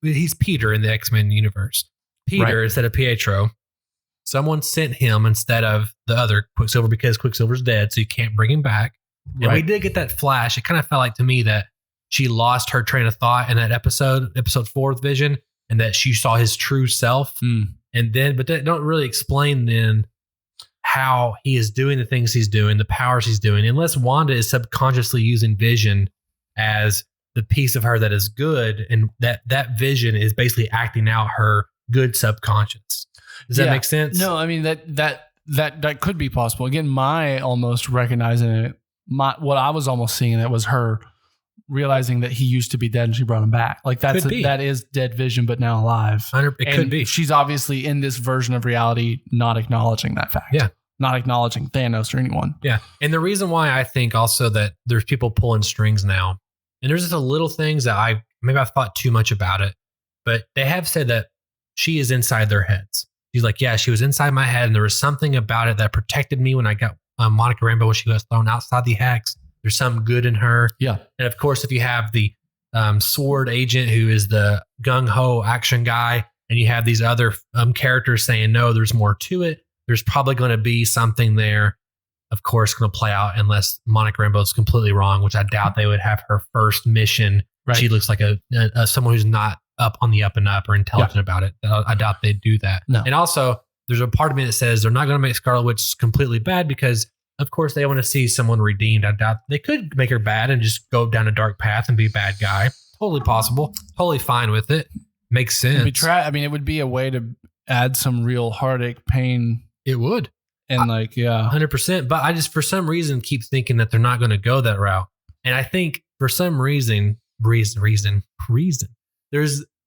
he's Peter in the X-Men universe. Peter instead of Pietro. Someone sent him instead of the other Quicksilver because Quicksilver's dead, so you can't bring him back. And we did get that flash. It kind of felt like to me that she lost her train of thought in that episode 4 with Vision, and that she saw his true self. And then, but they don't really explain then how he is doing the things he's doing, the powers he's doing, unless Wanda is subconsciously using Vision as the piece of her that is good. And that Vision is basically acting out her good subconscious. Does that make sense? No, I mean, that could be possible. Again, my almost recognizing it, what I was almost seeing that was her realizing that he used to be dead and she brought him back. Like that is dead Vision, but now alive. It could be. She's obviously in this version of reality, not acknowledging that fact. Yeah. Not acknowledging Thanos or anyone. Yeah. And the reason why I think also that there's people pulling strings now, and there's just a little things that I've thought too much about it, but they have said that she is inside their heads. She's like, yeah, she was inside my head and there was something about it that protected me when I got Monica Rambeau when she was thrown outside the Hex. There's some good in her. Yeah. And of course, if you have the sword agent who is the gung-ho action guy, and you have these other characters saying, no, there's more to it. There's probably going to be something there, of course, going to play out unless Monica Rambeau is completely wrong, which I doubt they would have her first mission. Right. She looks like a someone who's not up on the up and up or intelligent about it. I doubt they'd do that. No. And also, there's a part of me that says they're not going to make Scarlet Witch completely bad because of course, they want to see someone redeemed. I doubt they could make her bad and just go down a dark path and be a bad guy. Totally possible. Totally fine with it. Makes sense. It would be a way to add some real heartache, pain. It would. And 100%. But I just, for some reason, keep thinking that they're not going to go that route. And I think for some reason, there's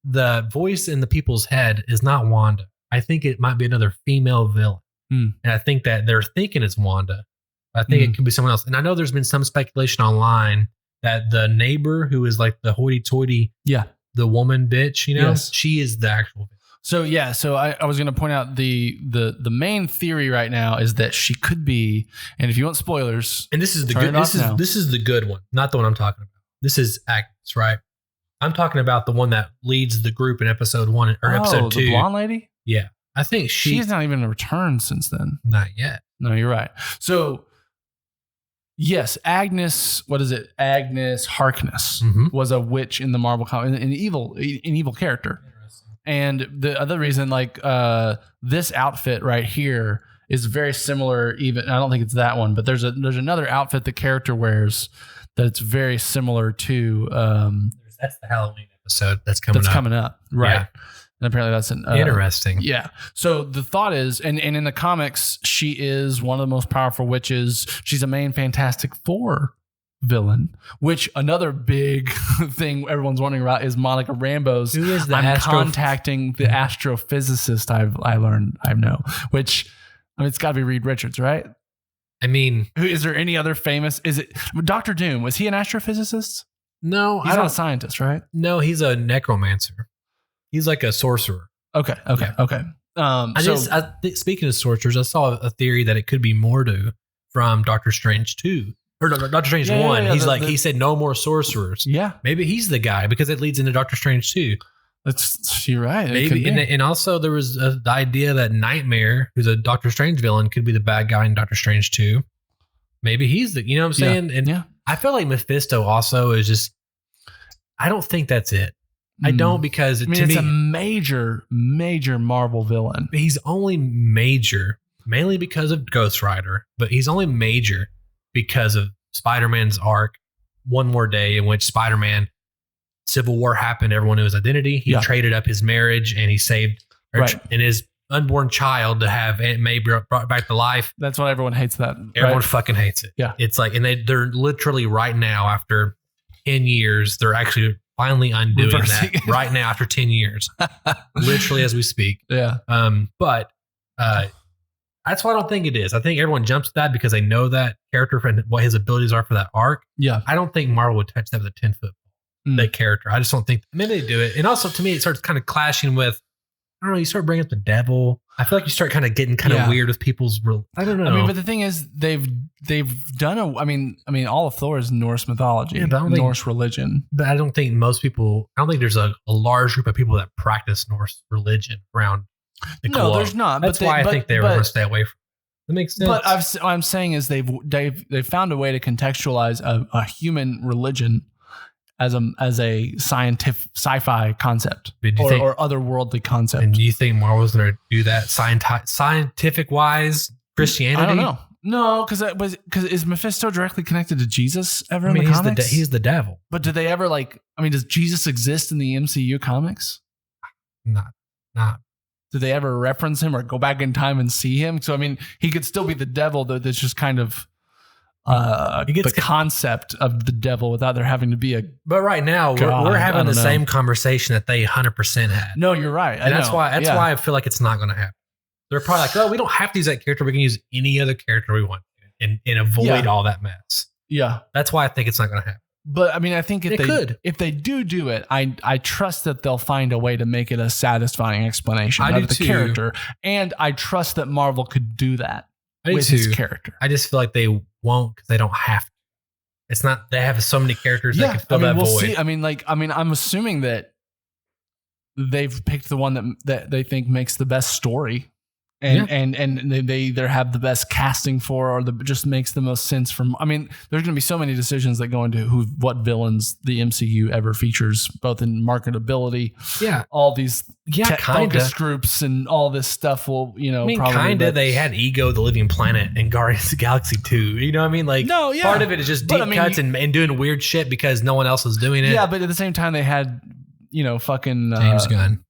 the voice in the people's head is not Wanda. I think it might be another female villain. And I think that they're thinking it's Wanda. I think it could be someone else. And I know there's been some speculation online that the neighbor who is like the hoity-toity, the woman bitch, she is the actual bitch. So I was going to point out the main theory right now is that she could be, and if you want spoilers, and this is the good, this is the good one, not the one I'm talking about. This is Agnes, right? I'm talking about the one that leads the group in episode 1 or episode 2. The blonde lady? Yeah. I think she's not even returned since then. Not yet. No, you're right. So yes, Agnes, what is it? Agnes Harkness was a witch in the Marvel comic, an evil character. And the other reason, this outfit right here is very similar. Even I don't think it's that one, but there's another outfit the character wears that's very similar to. That's the Halloween episode that's coming up. Right. Yeah. And apparently that's interesting. Yeah. So the thought is, and in the comics, she is one of the most powerful witches. She's a main Fantastic Four villain, which another big thing everyone's wondering about is Monica Rambeau's. Who is the I'm contacting the astrophysicist I know, which, I mean, it's got to be Reed Richards, right? I mean, Is there any other famous? Is it Dr. Doom? Was he an astrophysicist? no, He's not a scientist, right? No, he's a necromancer. He's like a sorcerer. Okay. Speaking of sorcerers, I saw a theory that it could be Mordo from Doctor Strange 2 or Doctor Strange 1. Yeah, He's he said no more sorcerers. Yeah, Maybe he's the guy because it leads into Doctor Strange 2. you're right. Maybe, and also there was the idea that Nightmare, who's a Doctor Strange villain, could be the bad guy in Doctor Strange 2. Maybe he's the, you know what I'm saying? Yeah. And yeah. I feel like Mephisto also is just, I don't think that's it. I don't, because I mean, to it's me, a major Marvel villain. he's only major mainly because of Ghost Rider, but he's only major because of Spider-Man's arc, One More Day, in which Spider-Man, Civil War happened, everyone knew his identity. He traded up his marriage and he saved and his unborn child to have Aunt May brought back to life. That's why everyone hates that. Everyone fucking hates it. Yeah. It's like, and they're literally right now, after 10 years, they're actually finally undoing that right now after 10 years, literally as we speak. Yeah. But that's why I don't think it is. I think everyone jumps to that because they know that character and what his abilities are for that arc. Yeah. I don't think Marvel would touch that with a 10-foot that character. I just don't think. Maybe they do it. And also, to me, it starts kind of clashing with, I don't know, you start bringing up the devil. I feel like you start kind of getting kind of weird with people's real. I don't know. I mean, but the thing is, they've done I mean, all of Thor is Norse mythology, Norse religion. But I don't think most people. I don't think there's a large group of people that practice Norse religion around the globe. No, there's not. That's why I think they want to stay away from. That makes sense. But what I'm saying is they've found a way to contextualize a human religion as a scientific sci-fi concept or otherworldly concept. And do you think Marvel's going to do that scientific wise Christianity? I don't know. No, because is Mephisto directly connected to Jesus ever in the comics? He's the devil. But do they ever does Jesus exist in the MCU comics? Not. Do they ever reference him or go back in time and see him? So, I mean, he could still be the devil, though. That's just kind of the concept of the devil without there having to be a. But right now, we're having the same conversation that they 100% had. No, you're right. And that's why I feel like it's not going to happen. They're probably like, oh, we don't have to use that character. We can use any other character we want and avoid all that mess. Yeah. That's why I think it's not going to happen. But I mean, I think if they do it, I trust that they'll find a way to make it a satisfying explanation of the character. And I trust that Marvel could do that with his character. I just feel like they won't because they don't have to. It's not, they have so many characters that can fill that void. See. I'm assuming that they've picked the one that they think makes the best story. And they either have the best casting for or just makes the most sense from. I mean, there's going to be so many decisions that go into what villains the MCU ever features, both in marketability. Yeah, all these focus groups and all this stuff will, probably. Kinda. They had Ego, the Living Planet, and Guardians of the Galaxy 2. You know what I mean? Like, part of it is just deep cuts and doing weird shit because no one else is doing it. Yeah, but at the same time, they had, fucking James Gunn.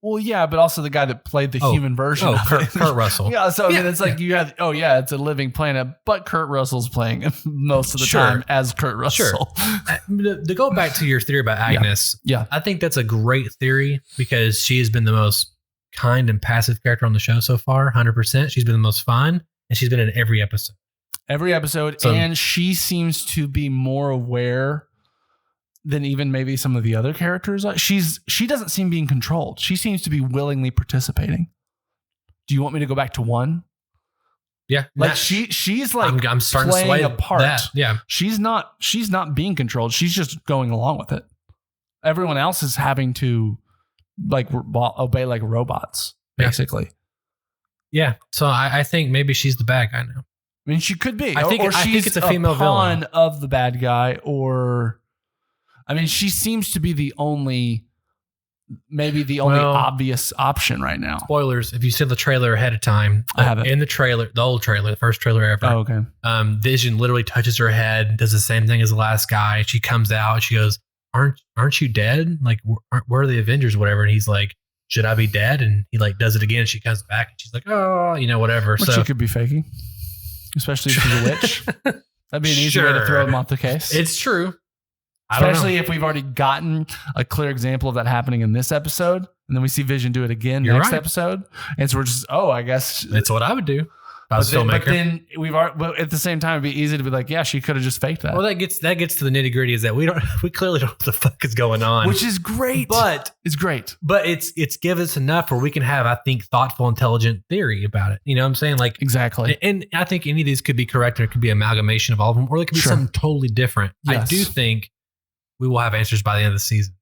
Well, yeah, but also the guy that played the human version of Kurt Russell. Yeah, so I mean, it's like you have, it's a living planet, but Kurt Russell's playing most of the time as Kurt Russell. Sure. To go back to your theory about Agnes, I think that's a great theory because she has been the most kind and passive character on the show so far, 100%. She's been the most fun, and she's been in every episode. And she seems to be more aware than even maybe some of the other characters. She doesn't seem being controlled. She seems to be willingly participating. Do you want me to go back to 1? Yeah. She's like I'm starting playing to sway a part. That. Yeah. She's not being controlled. She's just going along with it. Everyone else is having to obey like robots, basically. Yeah. So I think maybe she's the bad guy now. I mean, she could be. I think it's a female villain of the bad guy, or I mean, she seems to be the only obvious option right now. Spoilers: if you see the trailer ahead of time, I have it. In the trailer, the old trailer, the first trailer ever. Oh, okay. Vision literally touches her head, does the same thing as the last guy. She comes out, she goes, "Aren't you dead? Like, where are the Avengers? Whatever." And he's like, "Should I be dead?" And he does it again. And she comes back, and she's like, "Oh, whatever." But she could be faking, especially if she's a witch. That'd be an easy way to throw him off the case. It's true. I don't know. Especially if we've already gotten a clear example of that happening in this episode, and then we see Vision do it again next episode, and so we're just, I guess that's what I would do. But then but at the same time, it'd be easy to be like, yeah, she could have just faked that. Well, that gets to the nitty gritty is that we clearly don't know what the fuck is going on, which is great. But it's great. But it's given us enough where we can have, I think, thoughtful, intelligent theory about it. You know what I'm saying? Like exactly. And I think any of these could be correct, or it could be an amalgamation of all of them, or it could be something totally different. Yes. I do think we will have answers by the end of the season.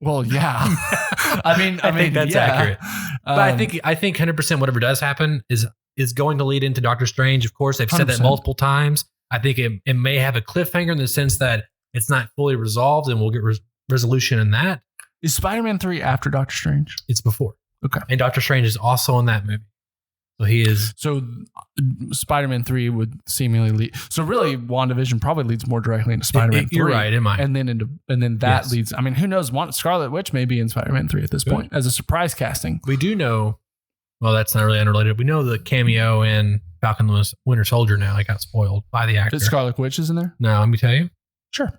Well, yeah. I think that's accurate. But I think 100% whatever does happen is going to lead into Doctor Strange. Of course, they've said 100%. That multiple times. I think it may have a cliffhanger in the sense that it's not fully resolved, and we'll get resolution in that. Is Spider-Man 3 after Doctor Strange? It's before. Okay. And Doctor Strange is also in that movie. So he is. So Spider-Man 3 would seemingly lead. So really, WandaVision probably leads more directly into Spider-Man 3. You're right, it might. And then that leads. I mean, who knows? Scarlet Witch may be in Spider-Man 3 at this point as a surprise casting. We do know. Well, that's not really unrelated. We know the cameo in Falcon and Winter Soldier now. I got spoiled by the actor. Is Scarlet Witch is in there? No, let me tell you. Sure.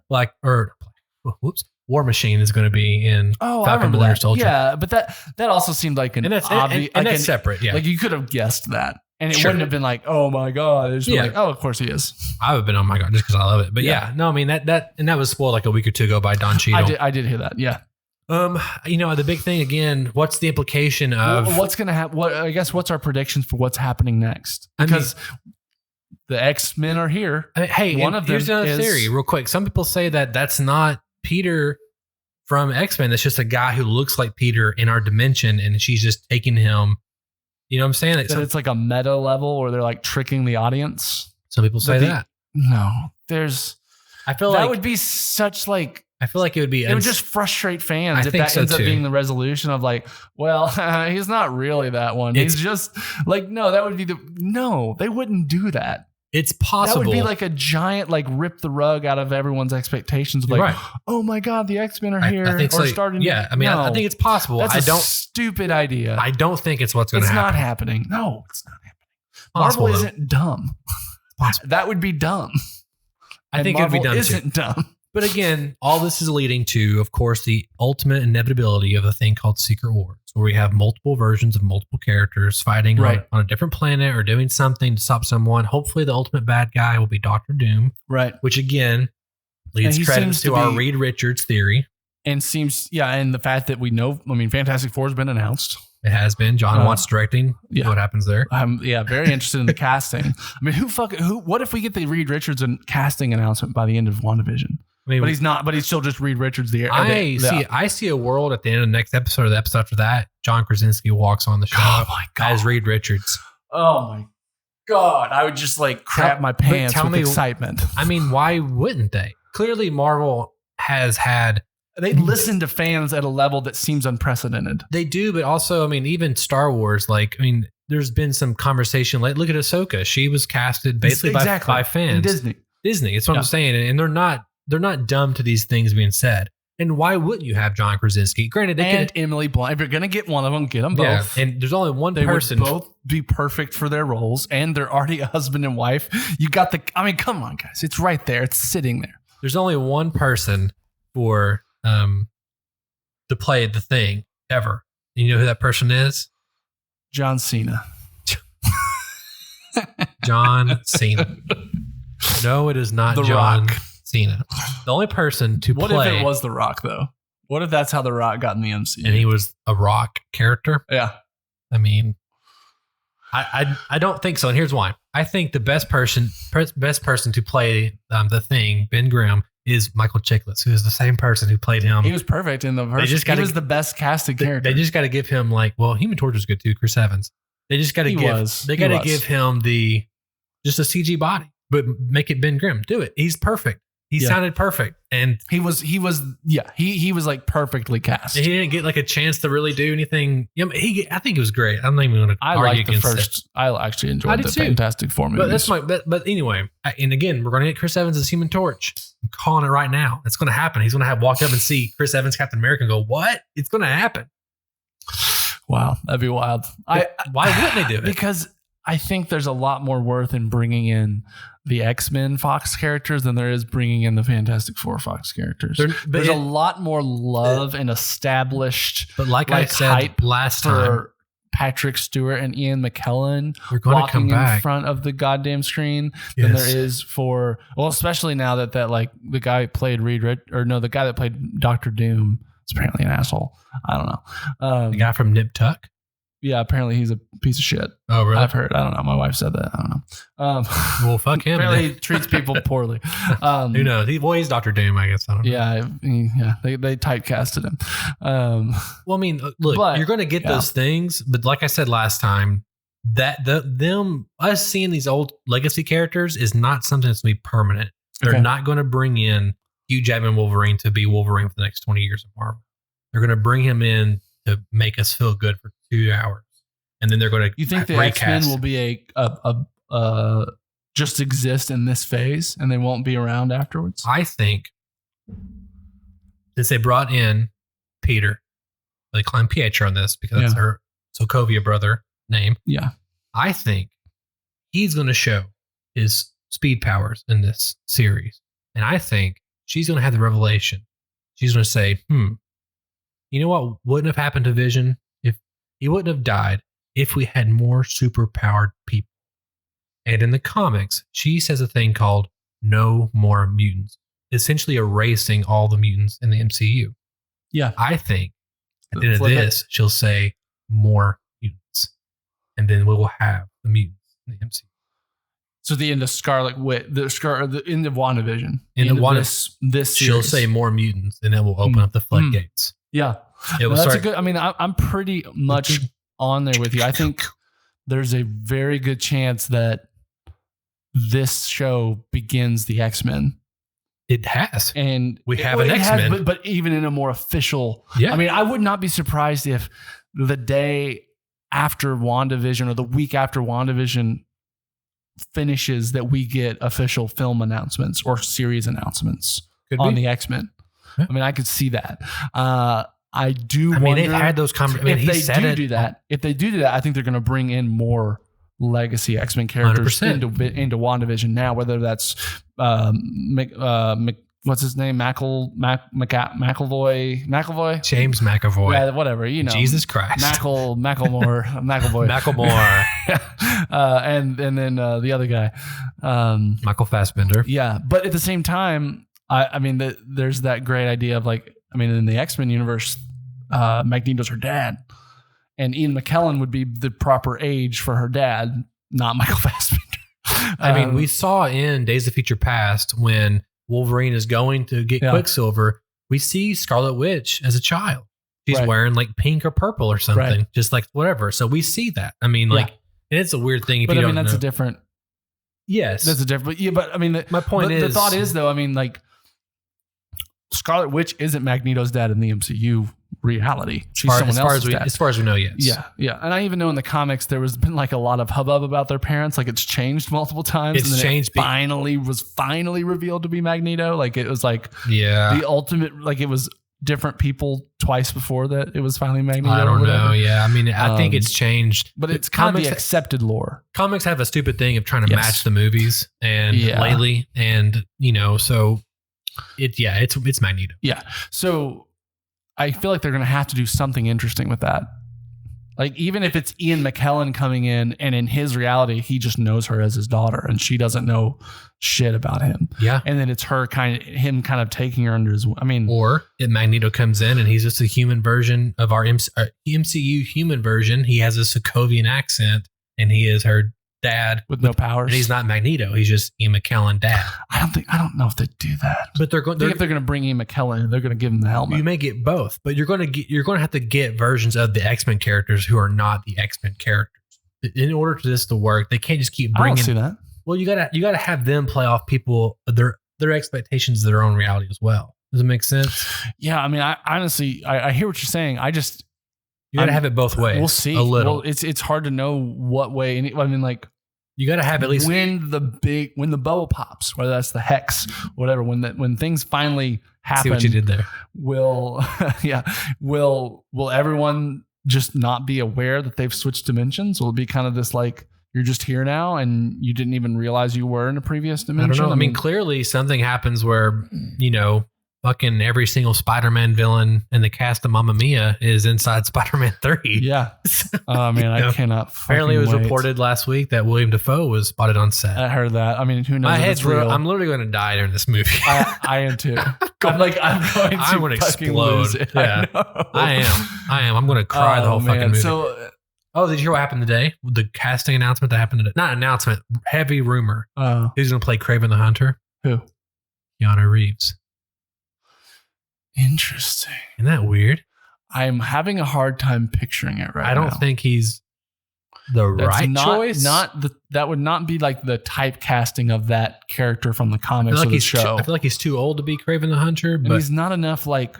War Machine is going to be in Falcon and Winter Soldier. Yeah, but that also seemed like an obvious. And that's separate, yeah. Like you could have guessed that. And it wouldn't have been like, oh my God. It's just like, oh, of course he is. I would have been, oh my God, just because I love it. But no, I mean, that was spoiled like a week or two ago by Don Cheadle. I did hear that, yeah. The big thing again, what's the implication of what's going to happen? I guess what's our predictions for what's happening next? Because the X-Men are here. One of them here's another theory real quick. Some people say that that's not Peter from X-Men. That's just a guy who looks like Peter in our dimension, and she's just taking him. You know what I'm saying? It's like a meta level where they're like tricking the audience. Some people say that. No, I feel that would be such like. I feel like it would be. It would just frustrate fans if that ends up being the resolution of like, well, he's not really that one. He's just like, no, that would be no, they wouldn't do that. It's possible. That would be like a giant, like rip the rug out of everyone's expectations of like, oh my God, the X-Men are here. I think starting. Yeah. I mean, I think it's possible. That's a stupid idea. I don't think it's what's going to happen. It's not happening. No, it's not happening. Marvel isn't dumb. That would be dumb. I think it would be dumb isn't dumb. But again, all this is leading to, of course, the ultimate inevitability of a thing called Secret Wars, where we have multiple versions of multiple characters fighting on a different planet or doing something to stop someone. Hopefully, the ultimate bad guy will be Doctor Doom. Right. Which, again, leads credits to our Reed Richards theory. And and the fact that we know, Fantastic Four has been announced. It has been. John Watts directing. Yeah. What happens there? I'm very interested in the casting. I mean, what if we get the Reed Richards casting announcement by the end of WandaVision? But he's not. But he's still just Reed Richards. I see a world at the end of the next episode or the episode after that. John Krasinski walks on the show. Oh my God. As Reed Richards. Oh my God! I would just like crap my pants with excitement. I mean, why wouldn't they? Clearly, Marvel has had. They listen to fans at a level that seems unprecedented. They do, but also, even Star Wars. There's been some conversation. Like, look at Ahsoka. She was casted basically by fans. And Disney. That's what I'm saying, and they're not dumb to these things being said. And why wouldn't you have John Krasinski? Granted, Emily Blunt. If you're gonna get one of them, get them both. And there's only one person. They would both be perfect for their roles, and they're already a husband and wife. You got come on, guys. It's right there. It's sitting there. There's only one person for to play the Thing ever. And you know who that person is? John Cena. John Cena. No, it is not John Cena. The only person to play. What if it was The Rock, though? What if that's how The Rock got in the MCU? And he was a Rock character? Yeah. I don't think so. And here's why. I think the best person to play the Thing, Ben Grimm, is Michael Chiklis, who is the same person who played him. He was perfect in the version. He was the best casted character. They just got to give him Human Torch was good too, Chris Evans. They just got to give him just a CG body, but make it Ben Grimm. Do it. He's perfect. He sounded perfect, and he was like perfectly cast. He didn't get a chance to really do anything. I think it was great. I'm not even going to argue against it. I actually enjoyed the Fantastic Four movies. But anyway, and again, we're going to get Chris Evans as Human Torch. I'm calling it right now. It's going to happen. He's going to walk up and see Chris Evans, Captain America, and go, "What? It's going to happen." Wow, that'd be wild. Why wouldn't they do it? Because I think there's a lot more worth in bringing in the X-Men Fox characters than there is bringing in the Fantastic Four Fox characters. There's a lot more love and established, but like I said hype last time, for Patrick Stewart and Ian McKellen we're going to walking come back in front of the goddamn screen than there is for, well, especially now that like the guy who played the guy that played Doctor Doom is apparently an asshole. I don't know. The guy from Nip Tuck. Yeah, apparently he's a piece of shit. Oh, really? I've heard. I don't know. My wife said that. I don't know. Well, fuck him. Apparently he treats people poorly. Who knows? He's Dr. Doom, I guess. I don't know. Yeah. They typecasted him. Well, I mean, look, you're going to get those things, but like I said last time, that us seeing these old legacy characters is not something that's going to be permanent. They're not going to bring in Hugh Jackman Wolverine to be Wolverine for the next 20 years of Marvel. They're going to bring him in to make us feel good for 2 hours, and then they're going to. You think the X-Men will be a just exist in this phase, and they won't be around afterwards? I think since they brought in Peter, they call him Pietro on this because that's her Sokovia brother name. Yeah, I think he's going to show his speed powers in this series, and I think she's going to have the revelation. She's going to say, you know what wouldn't have happened to Vision? If he wouldn't have died if we had more superpowered people. And in the comics, she says a thing called no more mutants, essentially erasing all the mutants in the MCU. Yeah. I think at the end of this, she'll say more mutants. And then we will have the mutants in the MCU. So the end of Scarlet Witch, the end of WandaVision. This she'll say more mutants, and it will open up the floodgates. Yeah. That's a good. I mean, I'm pretty much on there with you. I think there's a very good chance that this show begins the X-Men. It has. And we have an X-Men. But even in a more official. Yeah. I mean, I would not be surprised if the day after WandaVision or the week after WandaVision finishes that we get official film announcements or series announcements on the X-Men. Yeah. I mean, I could see that. I do. I mean, they've had those conversations. If they do that, I think they're going to bring in more legacy X-Men characters 100%. into WandaVision now. Whether that's what's his name, McAvoy, James McAvoy, yeah, whatever, you know, Jesus Christ, McAvoy, and then the other guy, Michael Fassbender. Yeah, but at the same time, I mean, there's that great idea of like, I mean, in the X-Men universe, Magneto's her dad, and Ian McKellen would be the proper age for her dad, not Michael Fassbender. I mean, we saw in Days of Future Past when Wolverine is going to get Quicksilver, we see Scarlet Witch as a child. She's wearing like pink or purple or something, just like whatever. So we see that. I mean, like, and it's a weird thing. But I mean, that's a different. Yes, that's a different. Yeah, but I mean, my point is, the thought is though. I mean, like, Scarlet Witch isn't Magneto's dad in the MCU reality. She's someone else's dad. As far as we know, yes. Yeah. And I even know in the comics there was been like a lot of hubbub about their parents. Like it's changed multiple times. It's changed. It was finally revealed to be Magneto. Like it was like the ultimate. Like it was different people twice before that. It was finally Magneto. I don't know. Yeah. I mean, I think it's changed. But it's kind of the accepted lore. Comics have a stupid thing of trying to match the movies and lately, and you know, so it's Magneto. Yeah. So I feel like they're going to have to do something interesting with that. Like, even if it's Ian McKellen coming in and in his reality, he just knows her as his daughter and she doesn't know shit about him. Yeah. And then it's him kind of taking her under his, I mean. Or if Magneto comes in and he's just a human version of our MCU human version. He has a Sokovian accent and he is her dad with no powers. And he's not Magneto. He's just Ian McKellen dad. I don't know if they do that. But they're going to bring Ian McKellen. They're going to give him the helmet. You may get both, but you're going to have to get versions of the X-Men characters who are not the X-Men characters. In order for this to work, they can't just keep bringing. I don't see that. Well, you gotta have them play off people their expectations of their own reality as well. Does it make sense? Yeah, I mean, I honestly hear what you're saying. You gotta have it both ways. We'll see. A little. Well, it's hard to know what way. I mean, like, you got to have at least when the bubble pops, whether that's the hex, whatever. When things finally happen, see what you did there. Will everyone just not be aware that they've switched dimensions? Will it be kind of this like you're just here now and you didn't even realize you were in a previous dimension? I don't know. I mean, clearly something happens where, fucking every single Spider-Man villain in the cast of Mamma Mia is inside Spider-Man 3. Yeah. Oh, man, I cannot Apparently it was wait. reported last week that William Dafoe was spotted on set. I heard that. I mean, who knows? My if head's it's real. I'm literally going to die during this movie. I am too. I'm going to I'm gonna fucking explode. lose it. Yeah. I am. I'm going to cry the whole fucking movie. So, did you hear what happened today? The casting announcement that happened today. Not announcement, heavy rumor. Who's going to play Kraven the Hunter? Who? Keanu Reeves. Interesting. Isn't that weird? I'm having a hard time picturing it right now. I don't think he's the choice. That would not be like the typecasting of that character from the comics or the show. I feel like he's too old to be Kraven the Hunter, and but he's not enough like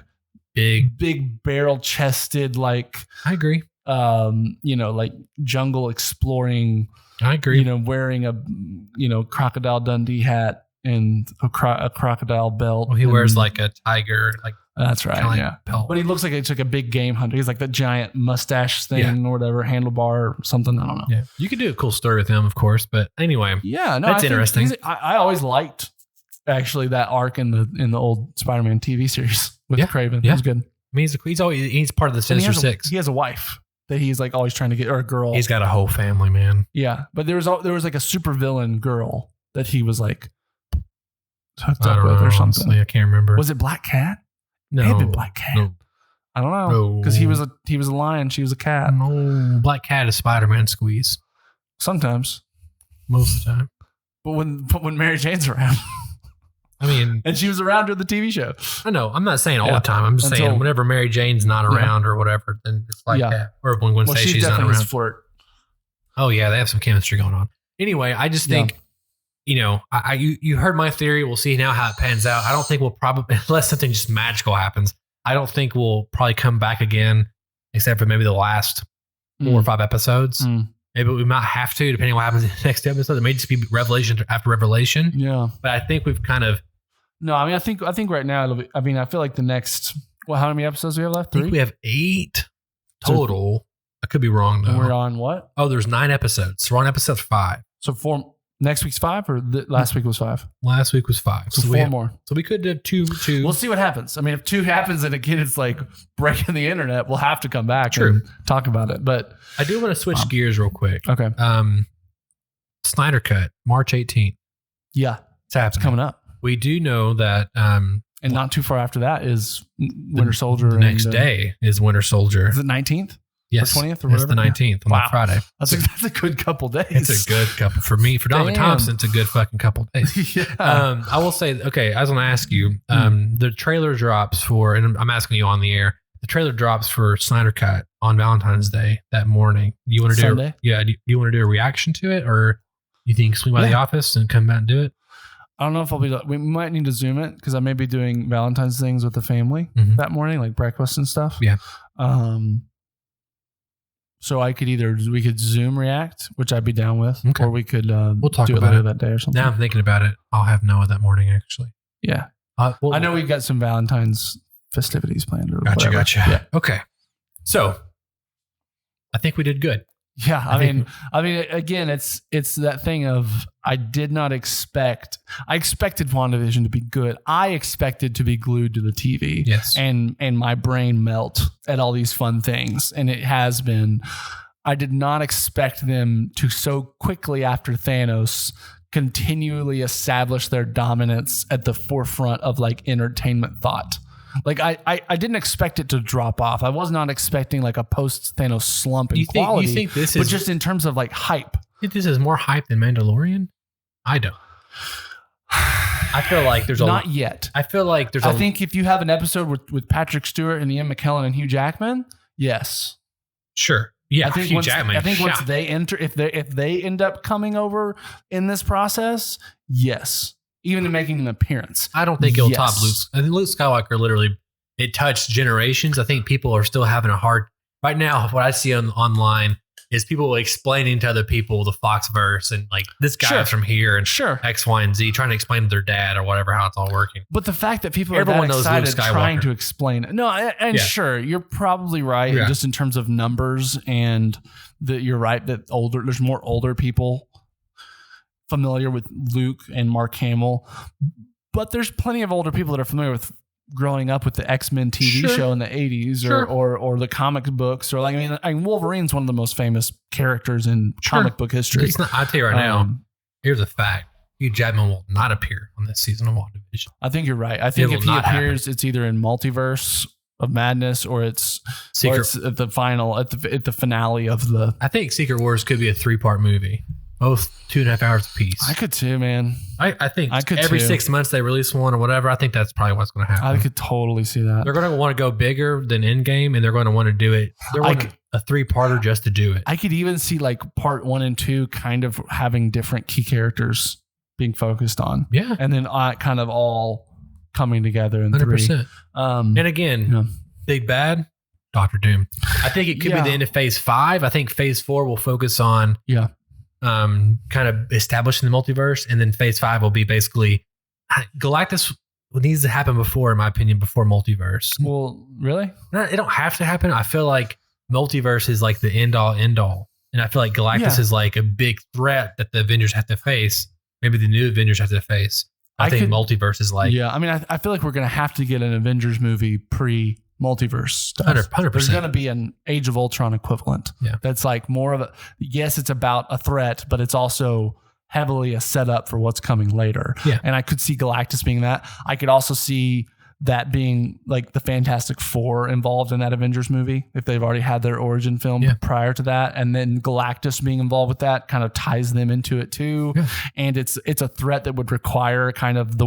big barrel chested like. I agree. Like jungle exploring. I agree. Wearing a Crocodile Dundee hat and a crocodile belt. Well, he wears like a tiger, like that's right, yeah. Belt. But he looks like it's like a big game hunter. He's like that giant mustache thing or whatever, handlebar or something. I don't know. Yeah, you could do a cool story with him, of course. But anyway, yeah, no, that's interesting. I always liked actually that arc in the old Spider-Man TV series with Kraven. Yeah, it was good. I mean, he's part of the Sinister Six. He has a wife that he's like always trying to get, or a girl. He's got a whole family, man. Yeah, but there was like a supervillain girl that he was like hooked I up don't with know, or something. honestly, I can't remember. Was it Black Cat? No, it had been Black Cat. No. I don't know because he was a lion, she was a cat. No, Black Cat is Spider-Man squeeze Sometimes, most of the time. But when Mary Jane's around, I mean, and she was around during the TV show. I know. I'm not saying all the time. I'm just saying whenever Mary Jane's not around or whatever, then it's like that. Or when Gwen Stacy's not around. His flirt. Oh yeah, they have some chemistry going on. Anyway, I just think, you heard my theory. We'll see now how it pans out. I don't think we'll probably, unless something just magical happens, I don't think we'll probably come back again, except for maybe the last 4 or 5 episodes. Maybe we might have to, depending on what happens in the next episode. It may just be revelation after revelation. Yeah. But I think we've kind of... No, I mean, I think right now it'll be... I mean, I feel like the next... Well, how many episodes do we have left? 3? I think we have 8 total. I could be wrong, though. And we're on what? Oh, there's 9 episodes. So we're on episode 5. So next week's 5 or last week was 5? Last week was 5. So 4 more. So we could have 2. We'll see what happens. I mean, if 2 happens and again it's like breaking the internet, we'll have to come back and talk about it. But I do want to switch gears real quick. Okay. Snyder Cut, March 18th. Yeah. It's coming up. We do know that... and not too far after that is Winter Soldier. The next day is Winter Soldier. Is it 19th? Yes. Or 20th or whatever? It's the 19th on that Friday. That's a good couple days. It's a good couple. For me, for Donovan Thompson, it's a good fucking couple days. Yeah. I will say, okay, I was going to ask you, the trailer drops for, and I'm asking you on the air, the trailer drops for Snyder Cut on Valentine's Day that morning. You want to do Sunday? Do you want to do a reaction to it, or you think swing by the office and come back and do it? I don't know if I'll be. We might need to Zoom it because I may be doing Valentine's things with the family that morning, like breakfast and stuff. Yeah. So we could Zoom react, which I'd be down with, or we could we'll talk do it about later it that day or something. Now I'm thinking about it. I'll have Noah that morning, actually. Yeah. I know we've got some Valentine's festivities planned or Gotcha. Yeah. Okay. So I think we did good. Yeah, I mean, again, it's that thing of I expected WandaVision to be good. I expected to be glued to the TV, yes, and my brain melt at all these fun things, and it has been. I did not expect them to so quickly after Thanos continually establish their dominance at the forefront of like entertainment thought. Like I didn't expect it to drop off. I was not expecting like a post Thanos slump in quality. You think this but just in terms of like hype? You think this is more hype than Mandalorian? I don't. I feel like there's not yet. I feel like there's. I think if you have an episode with Patrick Stewart and Ian McKellen and Hugh Jackman, yes, sure, yeah. I think Hugh Jackman. I think once they enter, if they end up coming over in this process, yes. Even in making an appearance. I don't think it'll top Luke. I think Luke Skywalker literally, it touched generations. I think people are still having a hard, right now, what I see online is people explaining to other people the Foxverse and like this guy's from here and X, Y, and Z, trying to explain to their dad or whatever how it's all working. But the fact that people Everyone are that knows excited Luke Skywalker. trying to explain it. No, and sure, you're probably right just in terms of numbers, and that you're right that there's more older people familiar with Luke and Mark Hamill, but there's plenty of older people that are familiar with growing up with the X-Men TV show in the 80s or the comic books, or like, I mean, Wolverine's one of the most famous characters in comic book history. I'll tell you right now, here's a fact. Hugh Jackman will not appear on this season of WandaVision. I think you're right. I think if he appears, it's either in Multiverse of Madness or it's at the final, at the finale of the... I think Secret Wars could be a 3-part movie. Both 2.5 hours apiece. I could too, man. I think every 6 months they release one or whatever. I think that's probably what's going to happen. I could totally see that. They're going to want to go bigger than Endgame, and they're going to want to do it. They're wanting a 3-parter just to do it. I could even see like part 1 and 2 kind of having different key characters being focused on. Yeah. And then kind of all coming together in 100%. 3. And again, big bad, Doctor Doom. I think it could be the end of Phase 5. I think Phase 4 will focus on kind of establishing the multiverse, and then Phase 5 will be basically Galactus needs to happen before, in my opinion, before multiverse. Well, really? It don't have to happen. I feel like multiverse is like the end all, and I feel like Galactus is like a big threat that the Avengers have to face. Maybe the new Avengers have to face. I think multiverse is like... Yeah, I mean, I feel like we're going to have to get an Avengers movie pre-multiverse stuff. 100%. There's going to be an Age of Ultron equivalent. Yeah. That's like more of a... Yes, it's about a threat, but it's also heavily a setup for what's coming later. Yeah. And I could see Galactus being that. I could also see that being like the Fantastic Four involved in that Avengers movie, if they've already had their origin film prior to that, and then Galactus being involved with that kind of ties them into it too. Yeah. And it's a threat that would require kind of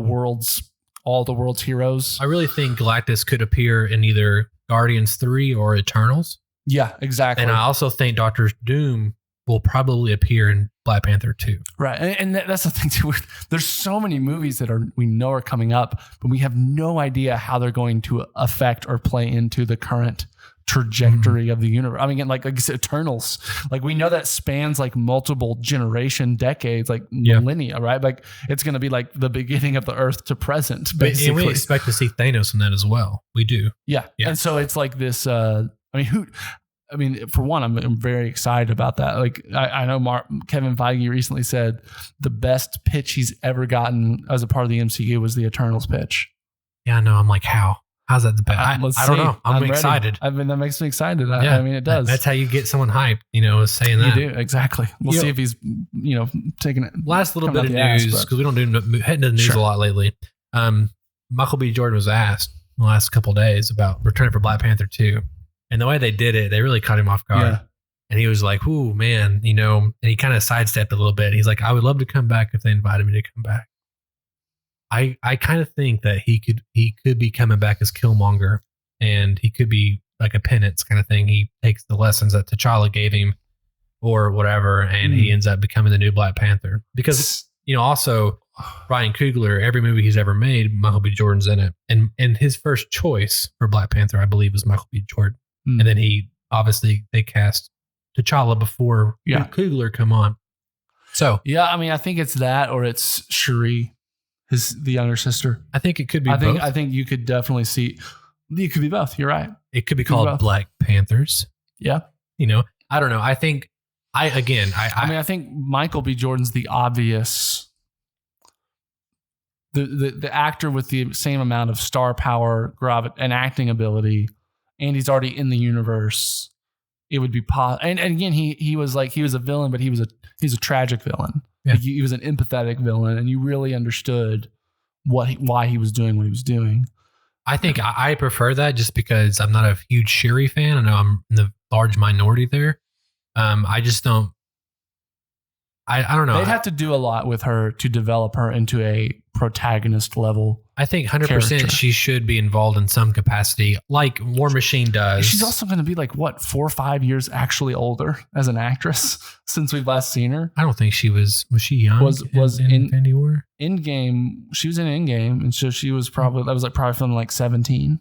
all the world's heroes. I really think Galactus could appear in either Guardians 3 or Eternals. Yeah, exactly. And I also think Doctor Doom will probably appear in Black Panther 2. Right. And that's the thing too. There's so many movies that we know are coming up, but we have no idea how they're going to affect or play into the current trajectory of the universe. I mean, like you said, Eternals, like we know that spans like multiple decades, like millennia, right? Like it's going to be like the beginning of the earth to present, basically. And we expect to see Thanos in that as well. We do. Yeah. And so it's like this, for one, I'm very excited about that. Like I know Kevin Feige recently said the best pitch he's ever gotten as a part of the MCU was the Eternals pitch. Yeah, I know. I'm like, how's that the best? I don't know. I'm excited. That makes me excited. I mean, it does. That's how you get someone hyped, is saying that. You do, exactly. We'll see if he's, taking it. Last little bit of news, because we don't heading to the news a lot lately. Michael B. Jordan was asked in the last couple of days about returning for Black Panther 2. And the way they did it, they really caught him off guard. Yeah. And he was like, ooh, man, and he kind of sidestepped a little bit. He's like, I would love to come back if they invited me to come back. I kind of think that he could be coming back as Killmonger, and he could be like a penance kind of thing. He takes the lessons that T'Challa gave him or whatever, and he ends up becoming the new Black Panther. Because, also Ryan Coogler, every movie he's ever made, Michael B. Jordan's in it. And his first choice for Black Panther, I believe, was Michael B. Jordan. And then they cast T'Challa before Coogler come on. So I think it's that, or it's Shuri, the younger sister. I think it could be both. I think you could definitely see it could be both. You're right. It could be called Black Panthers. Yeah. I don't know. I think I think Michael B. Jordan's the obvious the actor with the same amount of star power, and acting ability. And he's already in the universe. It would be and again, he was a villain, but he's a tragic villain. Yeah. Like he was an empathetic villain, and you really understood why he was doing what he was doing. I think I prefer that just because I'm not a huge Shuri fan. I know I'm in the large minority there. I just don't. I don't know. They'd have to do a lot with her to develop her into a protagonist level. I think 100% she should be involved in some capacity, like War Machine does. She's also going to be like, 4 or 5 years actually older as an actress since we've last seen her. I don't think she was she young? Was in Infinity War? Endgame. She was in Endgame, and so she was probably, that was like probably from like 17.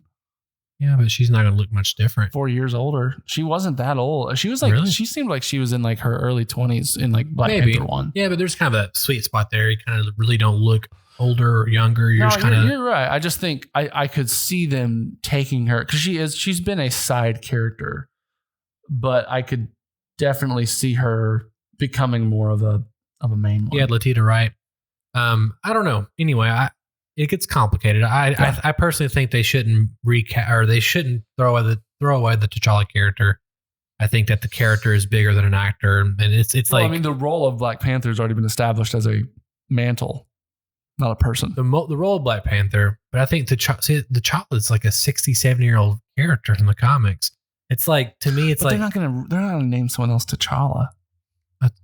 Yeah, but she's not going to look much different. 4 years older. She wasn't that old. She was like, Really? she seemed like she was in like her early 20s in like Black Maybe. Panther 1. Yeah, but there's kind of a sweet spot there. You kind of really don't look older or younger. You're just kind of. You're right. I just think I could see them taking her because she's been a side character, but I could definitely see her becoming more of a main one. Yeah, Latita Wright. I don't know. Anyway, it gets complicated. I personally think they shouldn't recast or they shouldn't throw away the T'Challa character. I think that the character is bigger than an actor, and it's Well, like I mean, the role of Black Panther has already been established as a mantle, not a person. the role of Black Panther. But I think T'Challa is like a 67-year-old character from the comics. It's like, to me, it's But like they're not gonna name someone else T'Challa.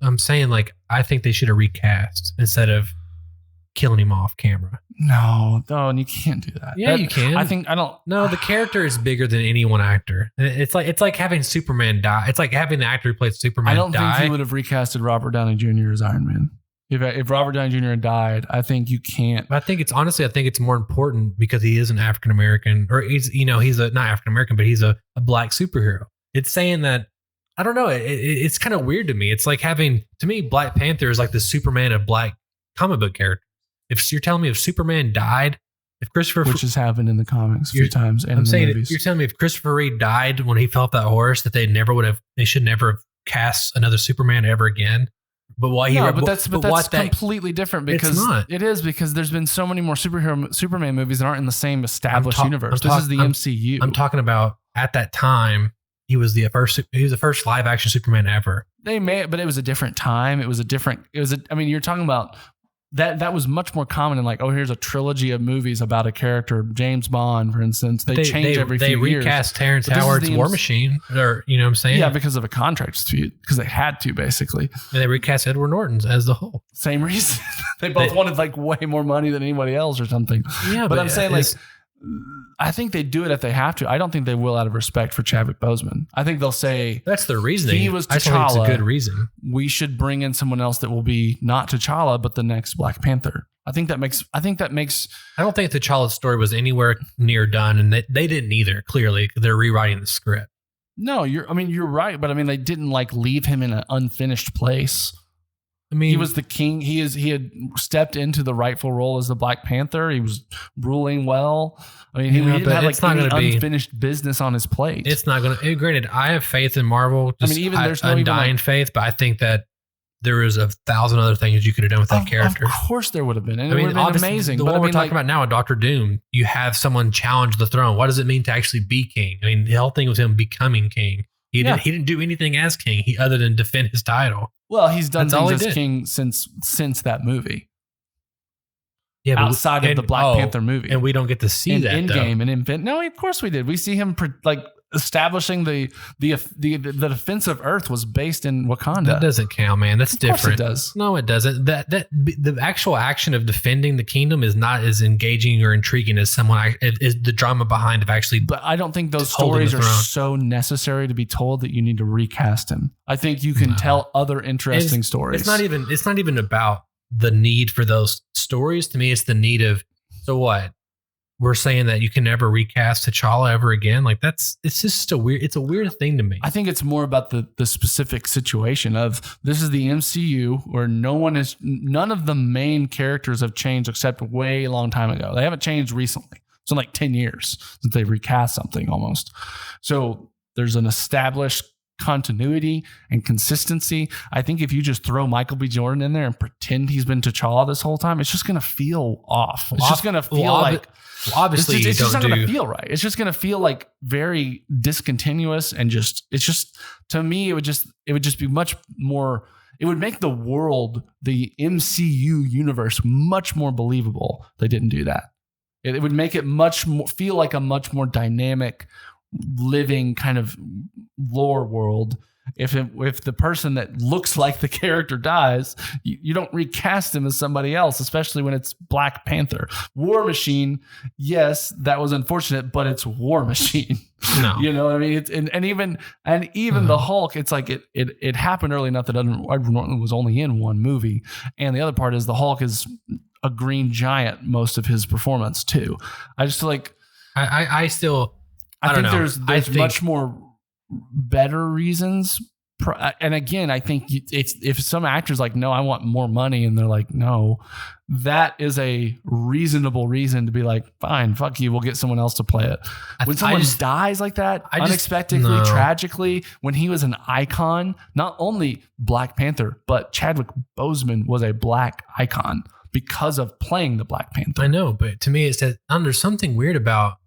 I'm saying, like, I think they should have recast instead of killing him off camera. No, and you can't do that. Yeah, you can. I don't. No, the character is bigger than any one actor. It's like having Superman die. It's like having the actor who played Superman I don't die. think you would have recasted Robert Downey Jr. as Iron Man. If Robert Downey Jr. had died, I think you can't. But I think it's more important because he is an African American, or he's not African American, but he's a black superhero. It's saying that, I don't know. It's kind of weird to me. It's like having, to me, Black Panther is like the Superman of black comic book characters. If you're telling me if Superman died, if Christopher, Which has happened in the comics a few times, and I'm in the saying movies. you're telling me if Christopher Reeve died when he fell off that horse, that they should never have cast another Superman ever again. But why that's completely different because it's not. It is because there's been so many more Superman movies that aren't in the same established universe. This is the MCU. I'm talking about at that time. He was the first live action Superman ever. But it was a different time. You're talking about that was much more common in like, oh, here's a trilogy of movies about a character, James Bond, for instance. They change every few years. They recast Terrence Howard's War Machine, or you know what I'm saying? Yeah, because of a contract dispute, because they had to basically. And they recast Edward Norton's as the Hulk. Same reason. They both wanted like way more money than anybody else or something. Yeah, but I'm saying like, I think they do it if they have to. I don't think they will out of respect for Chadwick Boseman. I think they'll say that's the reasoning. He was T'Challa. I think it's a good reason. We should bring in someone else that will be not T'Challa, but the next Black Panther. I think that makes. I don't think T'Challa's story was anywhere near done, and they didn't either. Clearly, they're rewriting the script. No, you're right, but they didn't like leave him in an unfinished place. He was the king. He had stepped into the rightful role as the Black Panther. He was ruling well. He didn't have like any unfinished business on his plate. It's not going to. Granted, I have faith in Marvel. There's undying faith, but I think that there is 1,000 other things you could have done with that character. Of course, there would have been. And it would have been amazing. The one we're talking about now, Dr. Doom, you have someone challenge the throne. What does it mean to actually be king? The whole thing was him becoming king. He didn't do anything as king other than defend his title. Well, he's done things as king since that movie. Yeah, outside of the Black Panther movie, and we don't get to see that Endgame and Infinite. No, of course we did. We see him like establishing the defense of Earth was based in Wakanda. That doesn't count, man. That's different. It does. No, it doesn't. The actual action of defending the kingdom is not as engaging or intriguing as is the drama behind of actually. But I don't think those stories are so necessary to be told that you need to recast him. I think you can tell other interesting stories. It's not even about the need for those stories. To me, it's the need of, so what? We're saying that you can never recast T'Challa ever again. Like it's a weird thing to me. I think it's more about the specific situation of this is the MCU where none of the main characters have changed except way long time ago. They haven't changed recently. It's been like 10 years since they recast something almost. So there's an established continuity and consistency. I think if you just throw Michael B. Jordan in there and pretend he's been T'Challa this whole time, it's just going to feel off. It's just going to feel like obviously it's just not going to feel right. It's just going to feel like very discontinuous and to me it would just be much more. It would make the world, the MCU universe, much more believable. They didn't do that. It would make it feel like a much more dynamic, living kind of lore world. If the person that looks like the character dies, you don't recast him as somebody else, especially when it's Black Panther. War Machine, yes, that was unfortunate, but it's War Machine. No, you know what I mean? Even the Hulk, it's like it happened early enough that Edward Norton was only in one movie, and the other part is the Hulk is a green giant most of his performance too. I just feel like I don't think know. there's much more better reasons. And again, I think if some actors like, no, I want more money, and they're like, no, that is a reasonable reason to be like, fine, fuck you, we'll get someone else to play it. When someone dies like that, unexpectedly, tragically, when he was an icon, not only Black Panther, but Chadwick Boseman was a black icon because of playing the Black Panther. I know, but to me, it says, there's something weird about it.